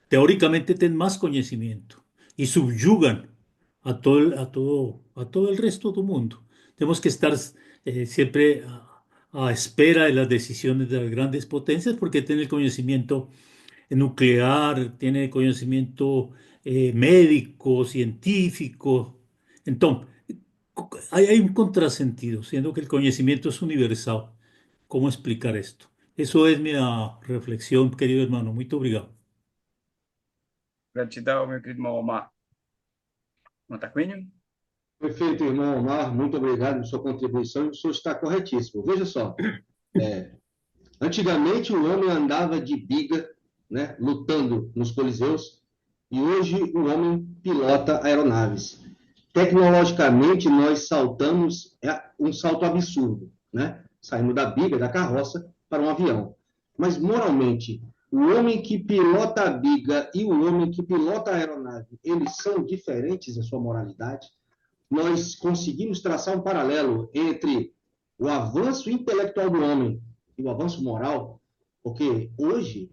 teóricamente tienen más conocimiento y subyugan a todo el resto del mundo. Tenemos que estar siempre a espera de las decisiones de las grandes potencias porque tienen el conocimiento nuclear, tiene conocimiento médico, científico. Entonces, hay un contrasentido, siendo que el conocimiento es universal. ¿Cómo explicar esto? Eso es mi reflexión, querido hermano. Muy obrigado. Gratidão, meu querido irmão Tarquínio. Perfeito, irmão Omar, muito obrigado pela sua contribuição. O senhor está corretíssimo. Veja só, antigamente o homem andava de biga, né, lutando nos coliseus, e hoje o homem pilota aeronaves. Tecnologicamente, nós saltamos um salto absurdo, né? Saímos da biga, da carroça, para um avião. Mas, moralmente, o homem que pilota a biga e o homem que pilota a aeronave, eles são diferentes em sua moralidade? Nós conseguimos traçar um paralelo entre o avanço intelectual do homem e o avanço moral, porque hoje,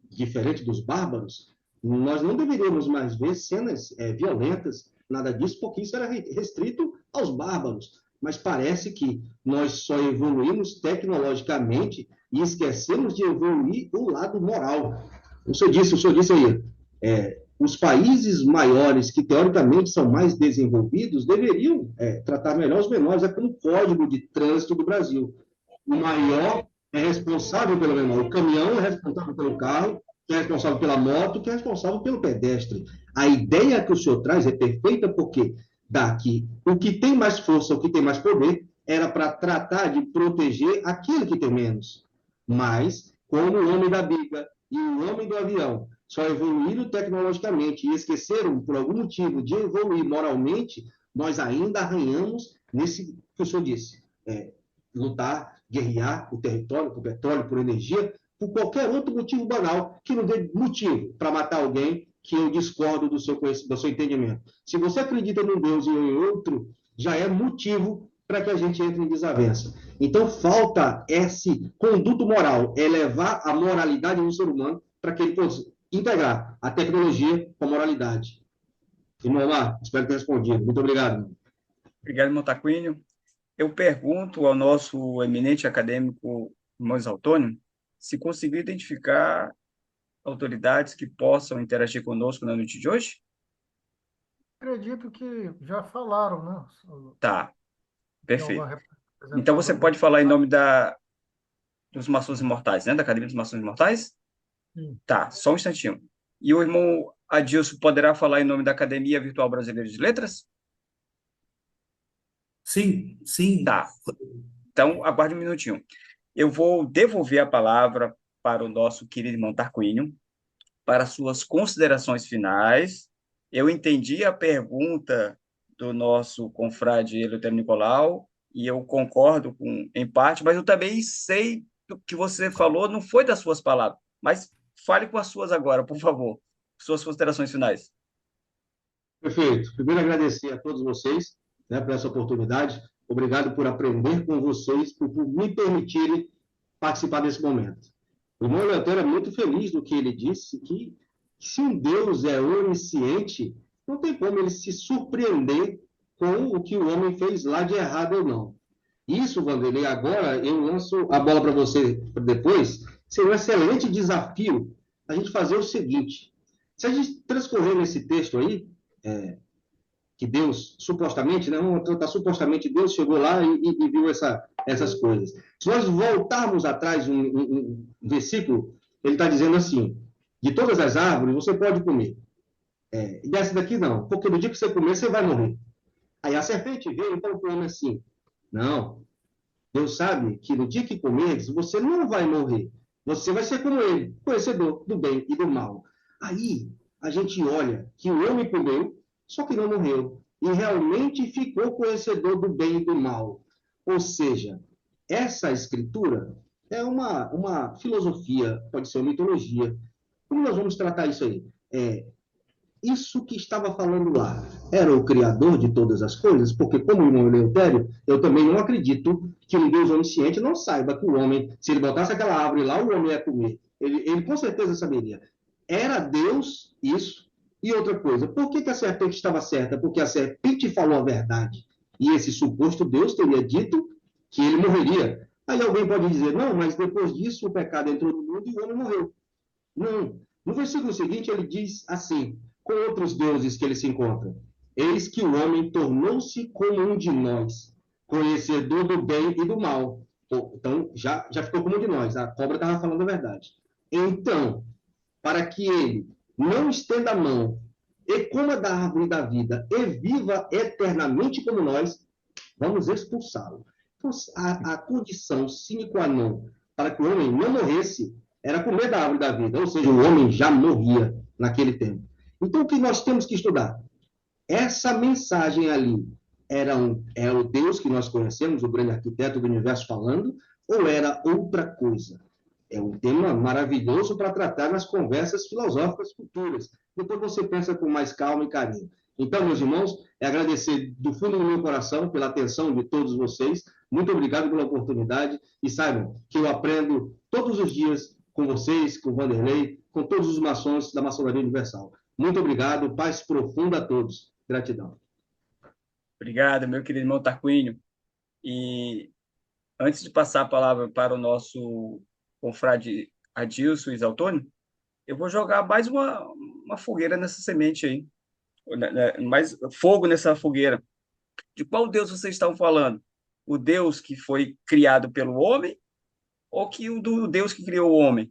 diferente dos bárbaros, nós não deveríamos mais ver cenas violentas, nada disso, porque isso era restrito aos bárbaros. Mas parece que nós só evoluímos tecnologicamente e esquecemos de evoluir o lado moral. O senhor disse aí, os países maiores, que teoricamente são mais desenvolvidos, deveriam tratar melhor os menores. É como o Código de Trânsito do Brasil. O maior é responsável pelo menor. O caminhão é responsável pelo carro, que é responsável pela moto, que é responsável pelo pedestre. A ideia que o senhor traz é perfeita porque daqui o que tem mais força, o que tem mais poder, era para tratar de proteger aquele que tem menos. Mas, como o homem da biga e o homem do avião só evoluíram tecnologicamente e esqueceram, por algum motivo, de evoluir moralmente, nós ainda arranhamos nesse que o senhor disse. Lutar, guerrear por território, por petróleo, por energia, por qualquer outro motivo banal que não dê motivo para matar alguém que eu discordo do seu entendimento. Se você acredita num Deus e em outro, já é motivo para que a gente entre em desavença. Então, falta esse conduto moral, levar a moralidade do ser humano para que ele possa integrar a tecnologia com a moralidade. Irmão lá, espero ter respondido. Muito obrigado. Obrigado, irmão Tarquínio. Eu pergunto ao nosso eminente acadêmico, irmão Antônio, se conseguiu identificar autoridades que possam interagir conosco na noite de hoje? Acredito que já falaram, né? Tá, perfeito. Tem alguma Então você pode falar em nome dos Maçons Imortais, né? Da Academia dos Maçons Imortais? Sim. Tá, só um instantinho. E o irmão Adilson poderá falar em nome da Academia Virtual Brasileira de Letras? Sim, sim. Tá. Então, aguarde um minutinho. Eu vou devolver a palavra para o nosso querido irmão Tarquínio, para suas considerações finais. Eu entendi a pergunta do nosso confrade Eleutério Nicolau, e eu concordo em parte, mas eu também sei que você falou não foi das suas palavras, mas fale com as suas agora, por favor. Suas considerações finais. Perfeito. Primeiro, agradecer a todos vocês, né, por essa oportunidade. Obrigado por aprender com vocês, por me permitirem participar desse momento. O irmão Leotério é muito feliz do que ele disse, que se um Deus é onisciente, não tem como ele se surpreender com o que o homem fez lá de errado ou não. Isso, Vanderlei, agora eu lanço a bola para você depois. Seria um excelente desafio a gente fazer o seguinte: se a gente transcorrer nesse texto aí, que Deus, supostamente, né, vamos tratar supostamente, Deus chegou lá e viu essas coisas. Se nós voltarmos atrás um versículo, ele está dizendo assim: de todas as árvores você pode comer, e dessa daqui não, porque no dia que você comer, você vai morrer. Aí a serpente veio e falou para o homem assim: não, Deus sabe que no dia que comeres, você não vai morrer. Você vai ser como ele, conhecedor do bem e do mal. Aí a gente olha que o homem comeu, só que não morreu. E realmente ficou conhecedor do bem e do mal. Ou seja, essa escritura é uma filosofia, pode ser uma mitologia. Como nós vamos tratar isso aí? Isso que estava falando lá era o Criador de todas as coisas? Porque, como o irmão Eleutério, eu também não acredito que um Deus onisciente não saiba que o homem, se ele botasse aquela árvore lá, o homem ia comer. Ele com certeza saberia. Era Deus isso. E outra coisa, por que a serpente estava certa? Porque a serpente falou a verdade. E esse suposto Deus teria dito que ele morreria. Aí alguém pode dizer: não, mas depois disso o pecado entrou no mundo e o homem morreu. Não. No versículo seguinte ele diz assim: com outros deuses que ele se encontra: eis que o homem tornou-se como um de nós, conhecedor do bem e do mal. Então, já ficou como um de nós. A cobra estava falando a verdade. Então, para que ele não estenda a mão e coma da árvore da vida e viva eternamente como nós, vamos expulsá-lo. Então, a condição sine qua non para que o homem não morresse era comer da árvore da vida, ou seja, o homem já morria naquele tempo. Então, o que nós temos que estudar? Essa mensagem ali era o Deus que nós conhecemos, o grande arquiteto do universo falando, ou era outra coisa? É um tema maravilhoso para tratar nas conversas filosóficas futuras. Depois você pensa com mais calma e carinho. Então, meus irmãos, é agradecer do fundo do meu coração pela atenção de todos vocês. Muito obrigado pela oportunidade. E saibam que eu aprendo todos os dias com vocês, com o Vanderlei, com todos os maçons da Maçonaria Universal. Muito obrigado. Paz profunda a todos. Gratidão. Obrigado, meu querido irmão Tarquínio. E antes de passar a palavra para o nosso confrade Adilson Isaltônio, eu vou jogar mais uma fogueira nessa semente aí, mais fogo nessa fogueira. De qual Deus vocês estão falando? O Deus que foi criado pelo homem ou que o do Deus que criou o homem?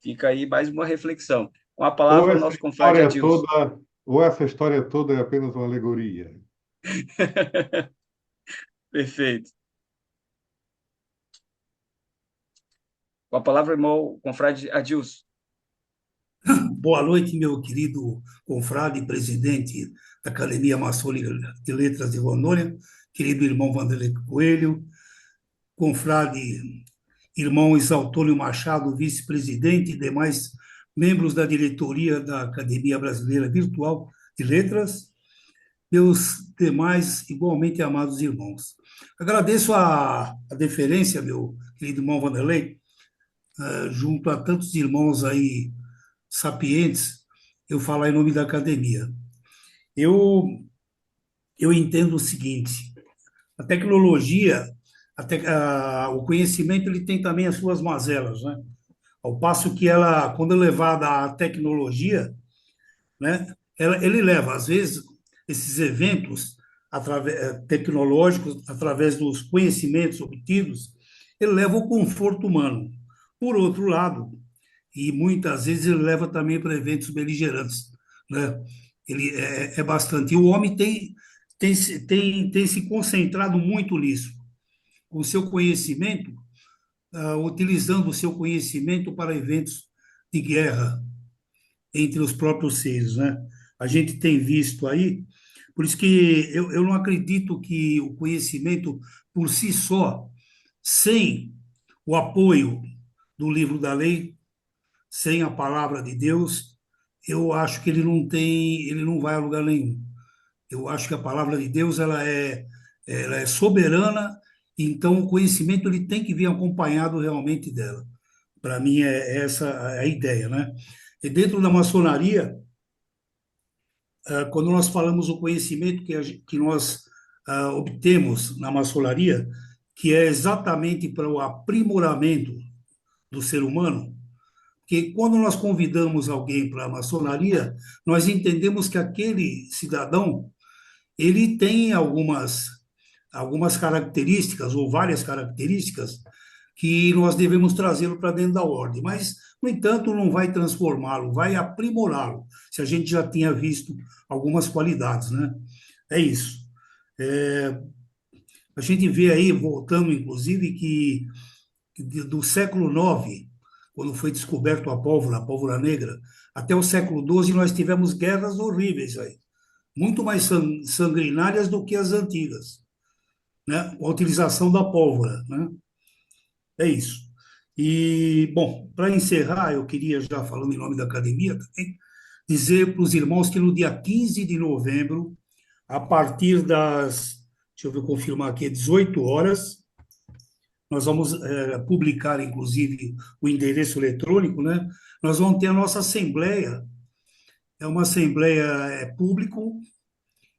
Fica aí mais uma reflexão. Com a palavra ao nosso confrade Adilson. Ou essa história toda é apenas uma alegoria? Perfeito. Com a palavra, irmão confrade Adilson. Boa noite, meu querido confrade, presidente da Academia Maçônica de Letras de Rondônia, querido irmão Vanderlei Coelho, confrade irmão Isaltônio Machado, vice-presidente, e demais membros da diretoria da Academia Brasileira Virtual de Letras, meus demais igualmente amados irmãos. Agradeço a deferência, meu querido irmão Vanderlei, junto a tantos irmãos aí sapientes, eu falar em nome da academia. Eu entendo o seguinte: a tecnologia, o conhecimento, ele tem também as suas mazelas, né? Ao passo que ela, quando levada à tecnologia, né, ele leva, às vezes, esses eventos tecnológicos, através dos conhecimentos obtidos, ele leva ao conforto humano. Por outro lado, e muitas vezes ele leva também para eventos beligerantes, né? Ele é bastante. E o homem tem se concentrado muito nisso, com o seu conhecimento, utilizando o seu conhecimento para eventos de guerra entre os próprios seres, né? A gente tem visto aí, por isso que eu não acredito que o conhecimento por si só, sem o apoio do livro da lei, sem a palavra de Deus, eu acho que ele não vai a lugar nenhum. Eu acho que a palavra de Deus ela é soberana, então o conhecimento ele tem que vir acompanhado realmente dela. Para mim é essa a ideia, né? E dentro da maçonaria, quando nós falamos o conhecimento que nós obtemos na maçonaria, que é exatamente para o aprimoramento do ser humano, que quando nós convidamos alguém para a maçonaria, nós entendemos que aquele cidadão ele tem algumas características, ou várias características, que nós devemos trazê-lo para dentro da ordem. Mas, no entanto, não vai transformá-lo, vai aprimorá-lo, se a gente já tinha visto algumas qualidades, né? É isso. É, a gente vê aí, voltando, inclusive, que do século IX, quando foi descoberto a pólvora negra, até o século XII nós tivemos guerras horríveis aí, muito mais sanguinárias do que as antigas, né? Com a utilização da pólvora, né? É isso. E, bom, para encerrar, eu queria, já falando em nome da academia também, dizer para os irmãos que no dia 15 de novembro, a partir das, deixa eu ver, confirmar aqui, 18 horas, nós vamos publicar, inclusive, o endereço eletrônico, né? Nós vamos ter a nossa assembleia, é uma assembleia público,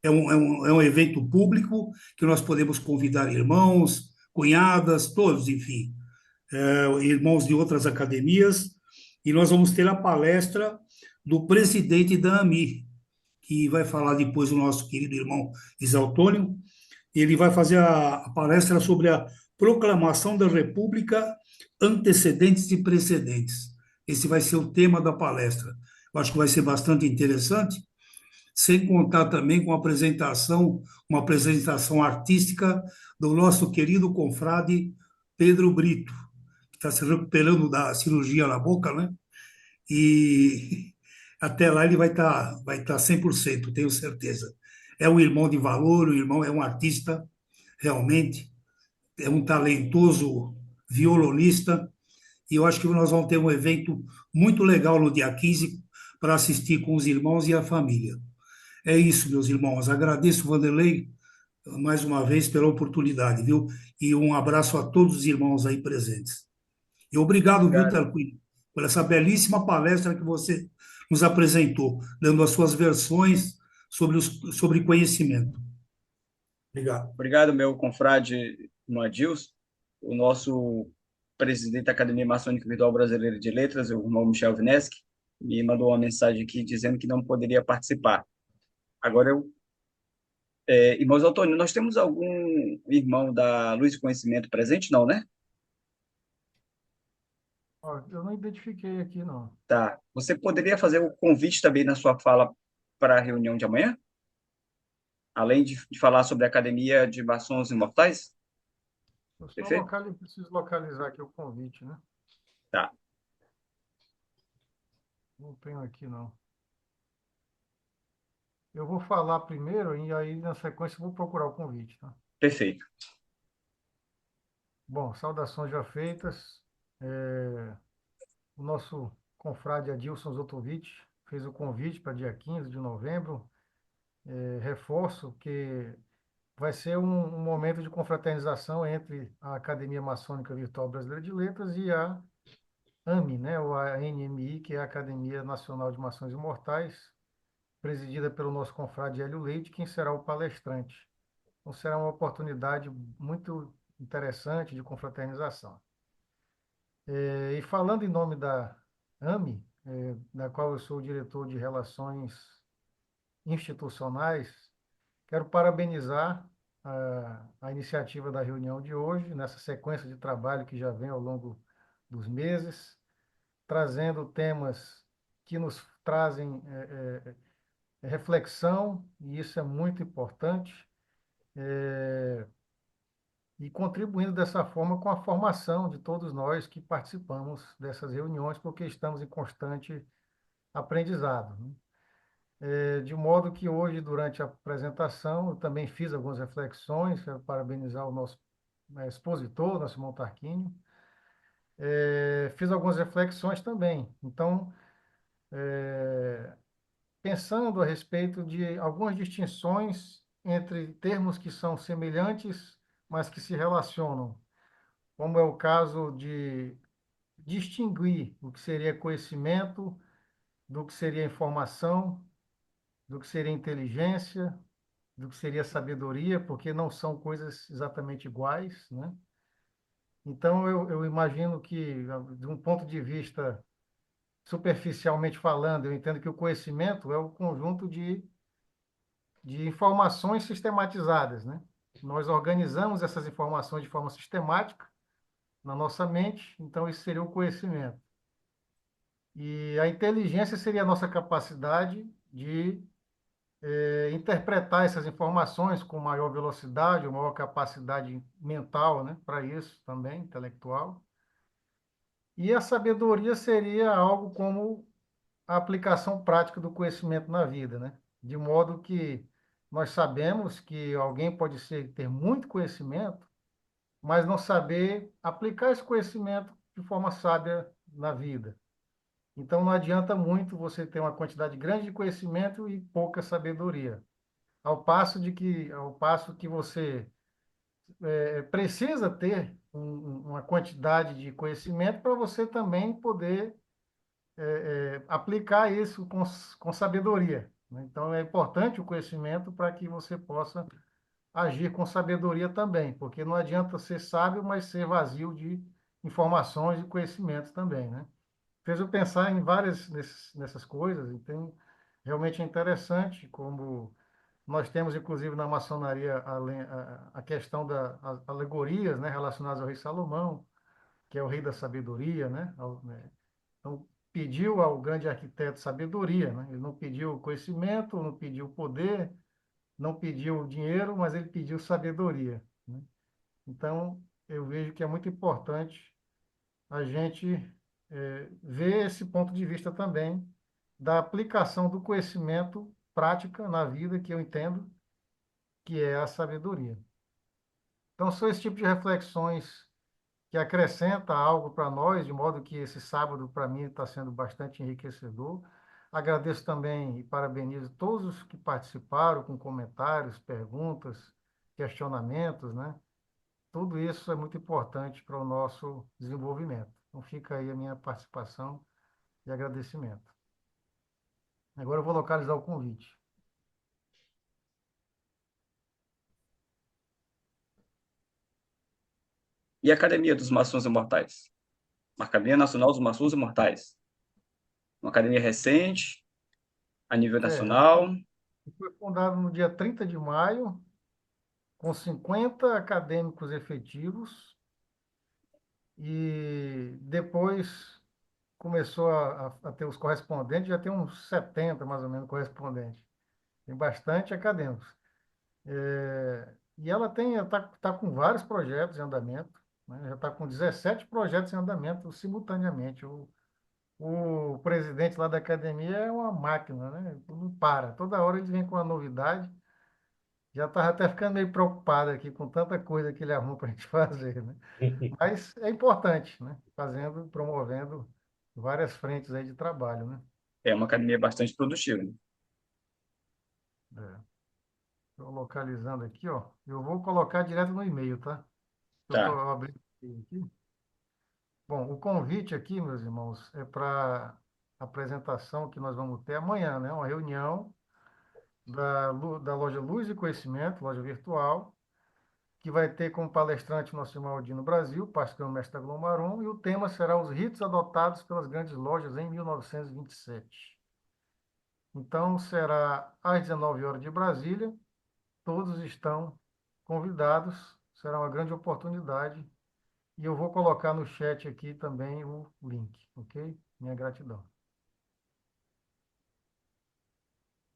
é um evento público que nós podemos convidar irmãos, cunhadas, todos, enfim, irmãos de outras academias, e nós vamos ter a palestra do presidente da AMI, que vai falar depois o nosso querido irmão Isaltônio. Ele vai fazer a palestra sobre a proclamação da República, antecedentes e precedentes. Esse vai ser o tema da palestra. Eu acho que vai ser bastante interessante, sem contar também com uma apresentação artística do nosso querido confrade Pedro Brito, que está se recuperando da cirurgia na boca, né? E até lá ele vai estar 100%, tenho certeza. É um irmão de valor, é um artista, realmente, é um talentoso violonista, e eu acho que nós vamos ter um evento muito legal no dia 15 para assistir com os irmãos e a família. É isso, meus irmãos. Agradeço, Vanderlei, mais uma vez pela oportunidade, viu? E um abraço a todos os irmãos aí presentes. E obrigado, viu, Obrigado. Tarquínio, por essa belíssima palestra que você nos apresentou, dando as suas versões sobre conhecimento. Obrigado. Obrigado, meu confrade Adilson, o nosso presidente da Academia Maçônica Virtual Brasileira de Letras, o irmão Michel Vineski, me mandou uma mensagem aqui dizendo que não poderia participar. Agora irmãos Antônio, nós temos algum irmão da Luz e Conhecimento presente? Não, né? Ó, eu não identifiquei aqui, não. Tá. Você poderia fazer o convite também na sua fala para a reunião de amanhã? Além de falar sobre a Academia de Maçons Imortais? Perfeito? Preciso localizar aqui o convite, né? Tá. Não tenho aqui, não. Eu vou falar primeiro e aí, na sequência, eu vou procurar o convite, tá? Perfeito. Bom, saudações já feitas. O nosso confrade Adilson Zotovich fez o convite para dia 15 de novembro. Reforço que vai ser um momento de confraternização entre a Academia Maçônica Virtual Brasileira de Letras e a AMI, né, ou a NMI, que é a Academia Nacional de Maçons Imortais, presidida pelo nosso confrade Hélio Leite, quem será o palestrante. Então, será uma oportunidade muito interessante de confraternização. E falando em nome da AMI, da qual eu sou o diretor de Relações Institucionais, quero parabenizar a iniciativa da reunião de hoje, nessa sequência de trabalho que já vem ao longo dos meses, trazendo temas que nos trazem reflexão, e isso é muito importante, e contribuindo dessa forma com a formação de todos nós que participamos dessas reuniões, porque estamos em constante aprendizado, né? De modo que hoje, durante a apresentação, eu também fiz algumas reflexões, quero parabenizar o nosso expositor, nosso irmão Tarquínio, fiz algumas reflexões também. Então, pensando a respeito de algumas distinções entre termos que são semelhantes, mas que se relacionam, como é o caso de distinguir o que seria conhecimento do que seria informação, do que seria inteligência, do que seria sabedoria, porque não são coisas exatamente iguais, né? Então, eu imagino que, de um ponto de vista superficialmente falando, eu entendo que o conhecimento é o conjunto de informações sistematizadas, né? Nós organizamos essas informações de forma sistemática na nossa mente, então isso seria o conhecimento. E a inteligência seria a nossa capacidade de interpretar essas informações com maior velocidade, ou maior capacidade mental, né, para isso também, intelectual. E a sabedoria seria algo como a aplicação prática do conhecimento na vida, né? De modo que nós sabemos que alguém pode ter muito conhecimento, mas não saber aplicar esse conhecimento de forma sábia na vida. Então não adianta muito você ter uma quantidade grande de conhecimento e pouca sabedoria. Ao passo que você precisa ter uma quantidade de conhecimento para você também poder aplicar isso com sabedoria, né? Então, é importante o conhecimento para que você possa agir com sabedoria também, porque não adianta ser sábio, mas ser vazio de informações e conhecimentos também, né? Fez eu pensar em várias nessas coisas, então, realmente é interessante como nós temos, inclusive, na maçonaria, a questão das alegorias, né, relacionadas ao rei Salomão, que é o rei da sabedoria, né? Então, pediu ao grande arquiteto sabedoria, né? Ele não pediu conhecimento, não pediu poder, não pediu dinheiro, mas ele pediu sabedoria, né? Então, eu vejo que é muito importante a gente ver esse ponto de vista também da aplicação do conhecimento prática na vida, que eu entendo que é a sabedoria. Então, são esse tipo de reflexões que acrescenta algo para nós, de modo que esse sábado, para mim, está sendo bastante enriquecedor. Agradeço também e parabenizo todos os que participaram com comentários, perguntas, questionamentos, né? Tudo isso é muito importante para o nosso desenvolvimento. Então, fica aí a minha participação e agradecimento. Agora eu vou localizar o convite. E a Academia dos Maçons Imortais? Uma Academia Nacional dos Maçons Imortais. Uma academia recente, a nível Ela nacional. foi fundada no dia 30 de maio, com 50 acadêmicos efetivos, e depois começou a ter os correspondentes, já tem uns 70 mais ou menos correspondentes. Tem bastante acadêmicos. E ela está com vários projetos em andamento, né? Já está com 17 projetos em andamento simultaneamente. O presidente lá da academia é uma máquina, né? Não para. Toda hora ele vem com uma novidade. Já estava até ficando meio preocupado aqui com tanta coisa que ele arruma para a gente fazer, né? Mas é importante, né? Promovendo várias frentes aí de trabalho, né? É uma academia bastante produtiva. Estou localizando aqui, ó. Eu vou colocar direto no e-mail, tá? Eu estou Tá. abrindo aqui. Bom, o convite aqui, meus irmãos, é para a apresentação que nós vamos ter amanhã, né? Uma reunião da loja Luz e Conhecimento, loja virtual, que vai ter como palestrante nosso irmão Aldino Brasil, pastor mestre da Glomaron, e o tema será os ritos adotados pelas grandes lojas em 1927. Então, será às 19 horas de Brasília, todos estão convidados, será uma grande oportunidade, e eu vou colocar no chat aqui também o link, ok? Minha gratidão.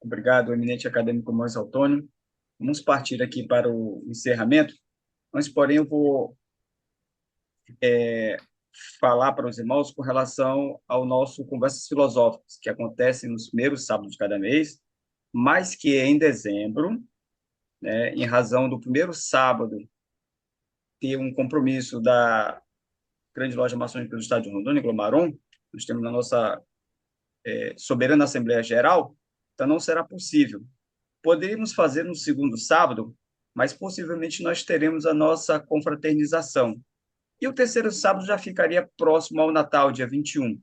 Obrigado, eminente acadêmico Moisés Autônio. Vamos partir aqui para o encerramento, mas, porém, eu vou falar para os irmãos com relação ao nosso Conversas Filosóficas, que acontece nos primeiros sábados de cada mês, mas que é em dezembro, né, em razão do primeiro sábado ter um compromisso grande loja maçônica do estado de Rondônia, Glomaron, nós temos na nossa soberana Assembleia Geral, então não será possível. Poderíamos fazer no segundo sábado, mas possivelmente nós teremos a nossa confraternização. E o terceiro sábado já ficaria próximo ao Natal, dia 21.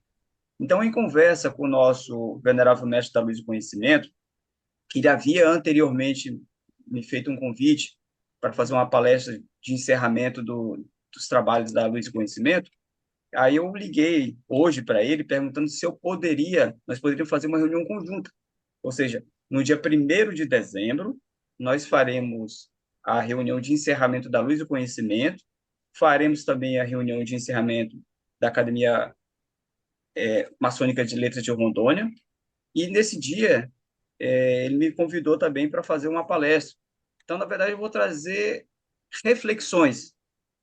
Então, em conversa com o nosso venerável mestre da Luz e Conhecimento, que ele havia anteriormente me feito um convite para fazer uma palestra de encerramento dos trabalhos da Luz e Conhecimento, aí eu liguei hoje para ele perguntando se nós poderíamos fazer uma reunião conjunta. Ou seja, no dia 1º de dezembro, nós faremos a reunião de encerramento da Luz e Conhecimento, faremos também a reunião de encerramento da Academia Maçônica de Letras de Rondônia, e nesse dia ele me convidou também para fazer uma palestra. Então, na verdade, eu vou trazer reflexões.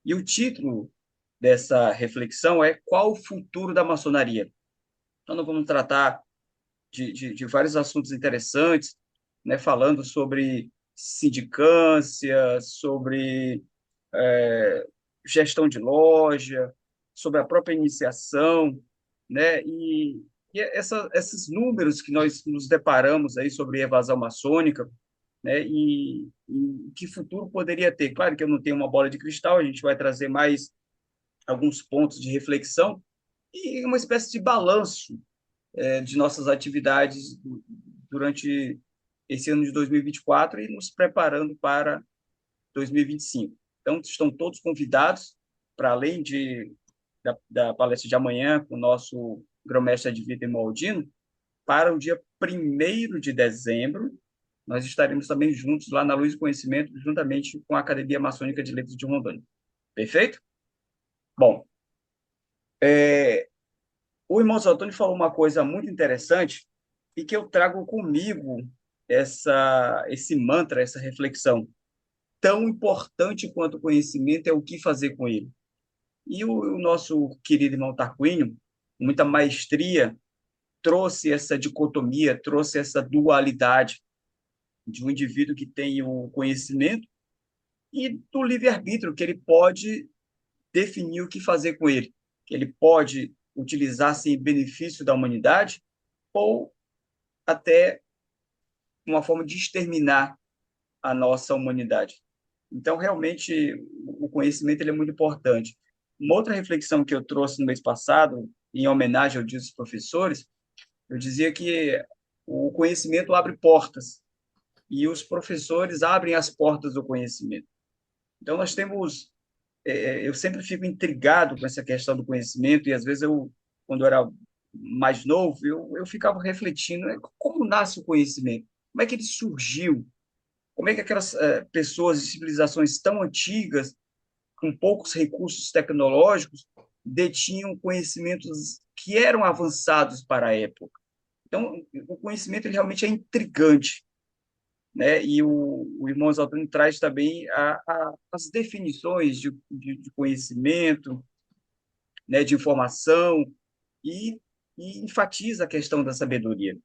E o título dessa reflexão é Qual o futuro da maçonaria? Então, nós vamos tratar de vários assuntos interessantes, né, falando sobre sindicância, sobre gestão de loja, sobre a própria iniciação, né, e esses números que nós nos deparamos aí sobre evasão maçônica, né, e que futuro poderia ter. Claro que eu não tenho uma bola de cristal, a gente vai trazer mais alguns pontos de reflexão e uma espécie de balanço de nossas atividades durante esse ano de 2024 e nos preparando para 2025. Então, estão todos convidados, para além da palestra de amanhã, com o nosso grão-mestre Advíter Maldino, para o dia 1º de dezembro, nós estaremos também juntos lá na Luz do Conhecimento, juntamente com a Academia Maçônica de Letras de Rondônia. Perfeito? Bom, o irmão Antônio falou uma coisa muito interessante e que eu trago comigo esse mantra, essa reflexão. Tão importante quanto o conhecimento é o que fazer com ele. E o nosso querido irmão Tarquínio, com muita maestria, trouxe essa dicotomia, trouxe essa dualidade de um indivíduo que tem o conhecimento e do livre-arbítrio, que ele pode definir o que fazer com ele, que ele pode utilizar-se em benefício da humanidade ou até uma forma de exterminar a nossa humanidade. Então, realmente, o conhecimento ele é muito importante. Uma outra reflexão que eu trouxe no mês passado, em homenagem ao Dia dos Professores, eu dizia que o conhecimento abre portas e os professores abrem as portas do conhecimento. Então, nós temos... eu sempre fico intrigado com essa questão do conhecimento e, às vezes, quando eu era mais novo, eu ficava refletindo, como nasce o conhecimento? Como é que ele surgiu? Como é que aquelas pessoas de civilizações tão antigas, com poucos recursos tecnológicos, detinham conhecimentos que eram avançados para a época? Então, o conhecimento ele realmente é intrigante, né? E o irmão Zaltani traz também as definições de conhecimento, né, de informação, e enfatiza a questão da sabedoria.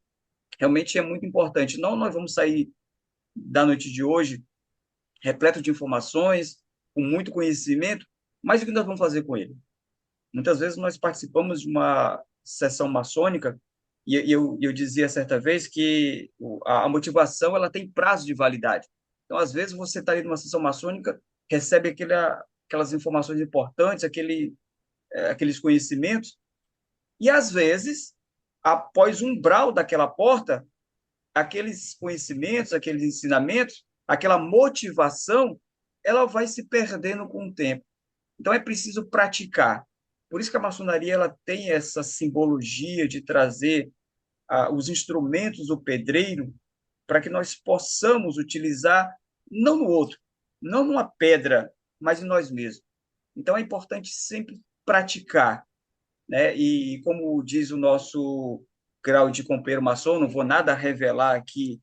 Realmente é muito importante. Não nós vamos sair da noite de hoje repleto de informações, com muito conhecimento, mas o que nós vamos fazer com ele? Muitas vezes nós participamos de uma sessão maçônica e eu dizia certa vez que a motivação ela tem prazo de validade. Então, às vezes, você está ali numa sessão maçônica, recebe aquelas informações importantes, aqueles conhecimentos, e, às vezes, após o umbral daquela porta, aqueles conhecimentos, aqueles ensinamentos, aquela motivação, ela vai se perdendo com o tempo. Então, é preciso praticar. Por isso que a maçonaria ela tem essa simbologia de trazer os instrumentos do pedreiro para que nós possamos utilizar não no outro, não numa pedra, mas em nós mesmos. Então, é importante sempre praticar, né? E como diz o nosso grau de companheiro maçom, não vou nada revelar aqui,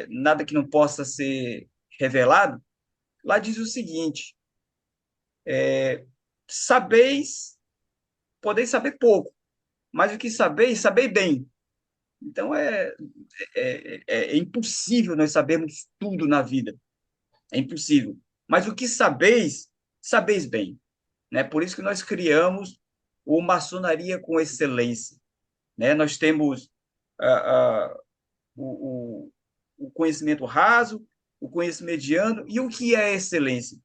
nada que não possa ser revelado, lá diz o seguinte, podeis saber pouco, mas o que sabeis bem. Então, é impossível nós sabermos tudo na vida. É impossível. Mas o que sabeis bem. né? Por isso que nós criamos o Maçonaria com Excelência, né? Nós temos o, o conhecimento raso, o conhecimento mediano, e o que é excelência?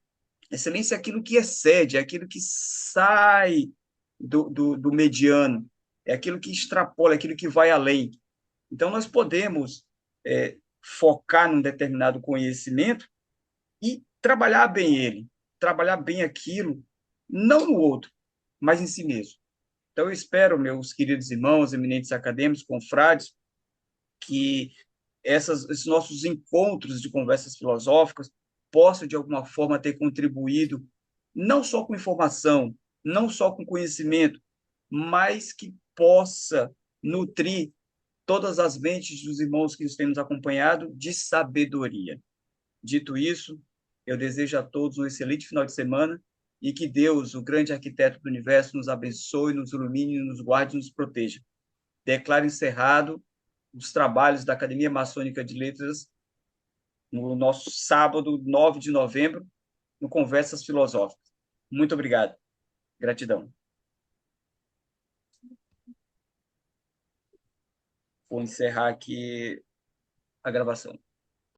Excelência é aquilo que excede, é aquilo que sai do mediano, é aquilo que extrapola, é aquilo que vai além. Então, nós podemos focar num determinado conhecimento e trabalhar bem ele, trabalhar bem aquilo, não no outro, mas em si mesmo. Então, eu espero, meus queridos irmãos, eminentes acadêmicos, confrades, que esses nossos encontros de conversas filosóficas possam, de alguma forma, ter contribuído, não só com informação, não só com conhecimento, mas que possa nutrir todas as mentes dos irmãos que nos têm nos acompanhado de sabedoria. Dito isso, eu desejo a todos um excelente final de semana e que Deus, o grande arquiteto do universo, nos abençoe, nos ilumine, nos guarde e nos proteja. Declaro encerrado os trabalhos da Academia Maçônica de Letras no nosso sábado, 9 de novembro, no Conversas Filosóficas. Muito obrigado. Gratidão. Vou encerrar aqui a gravação.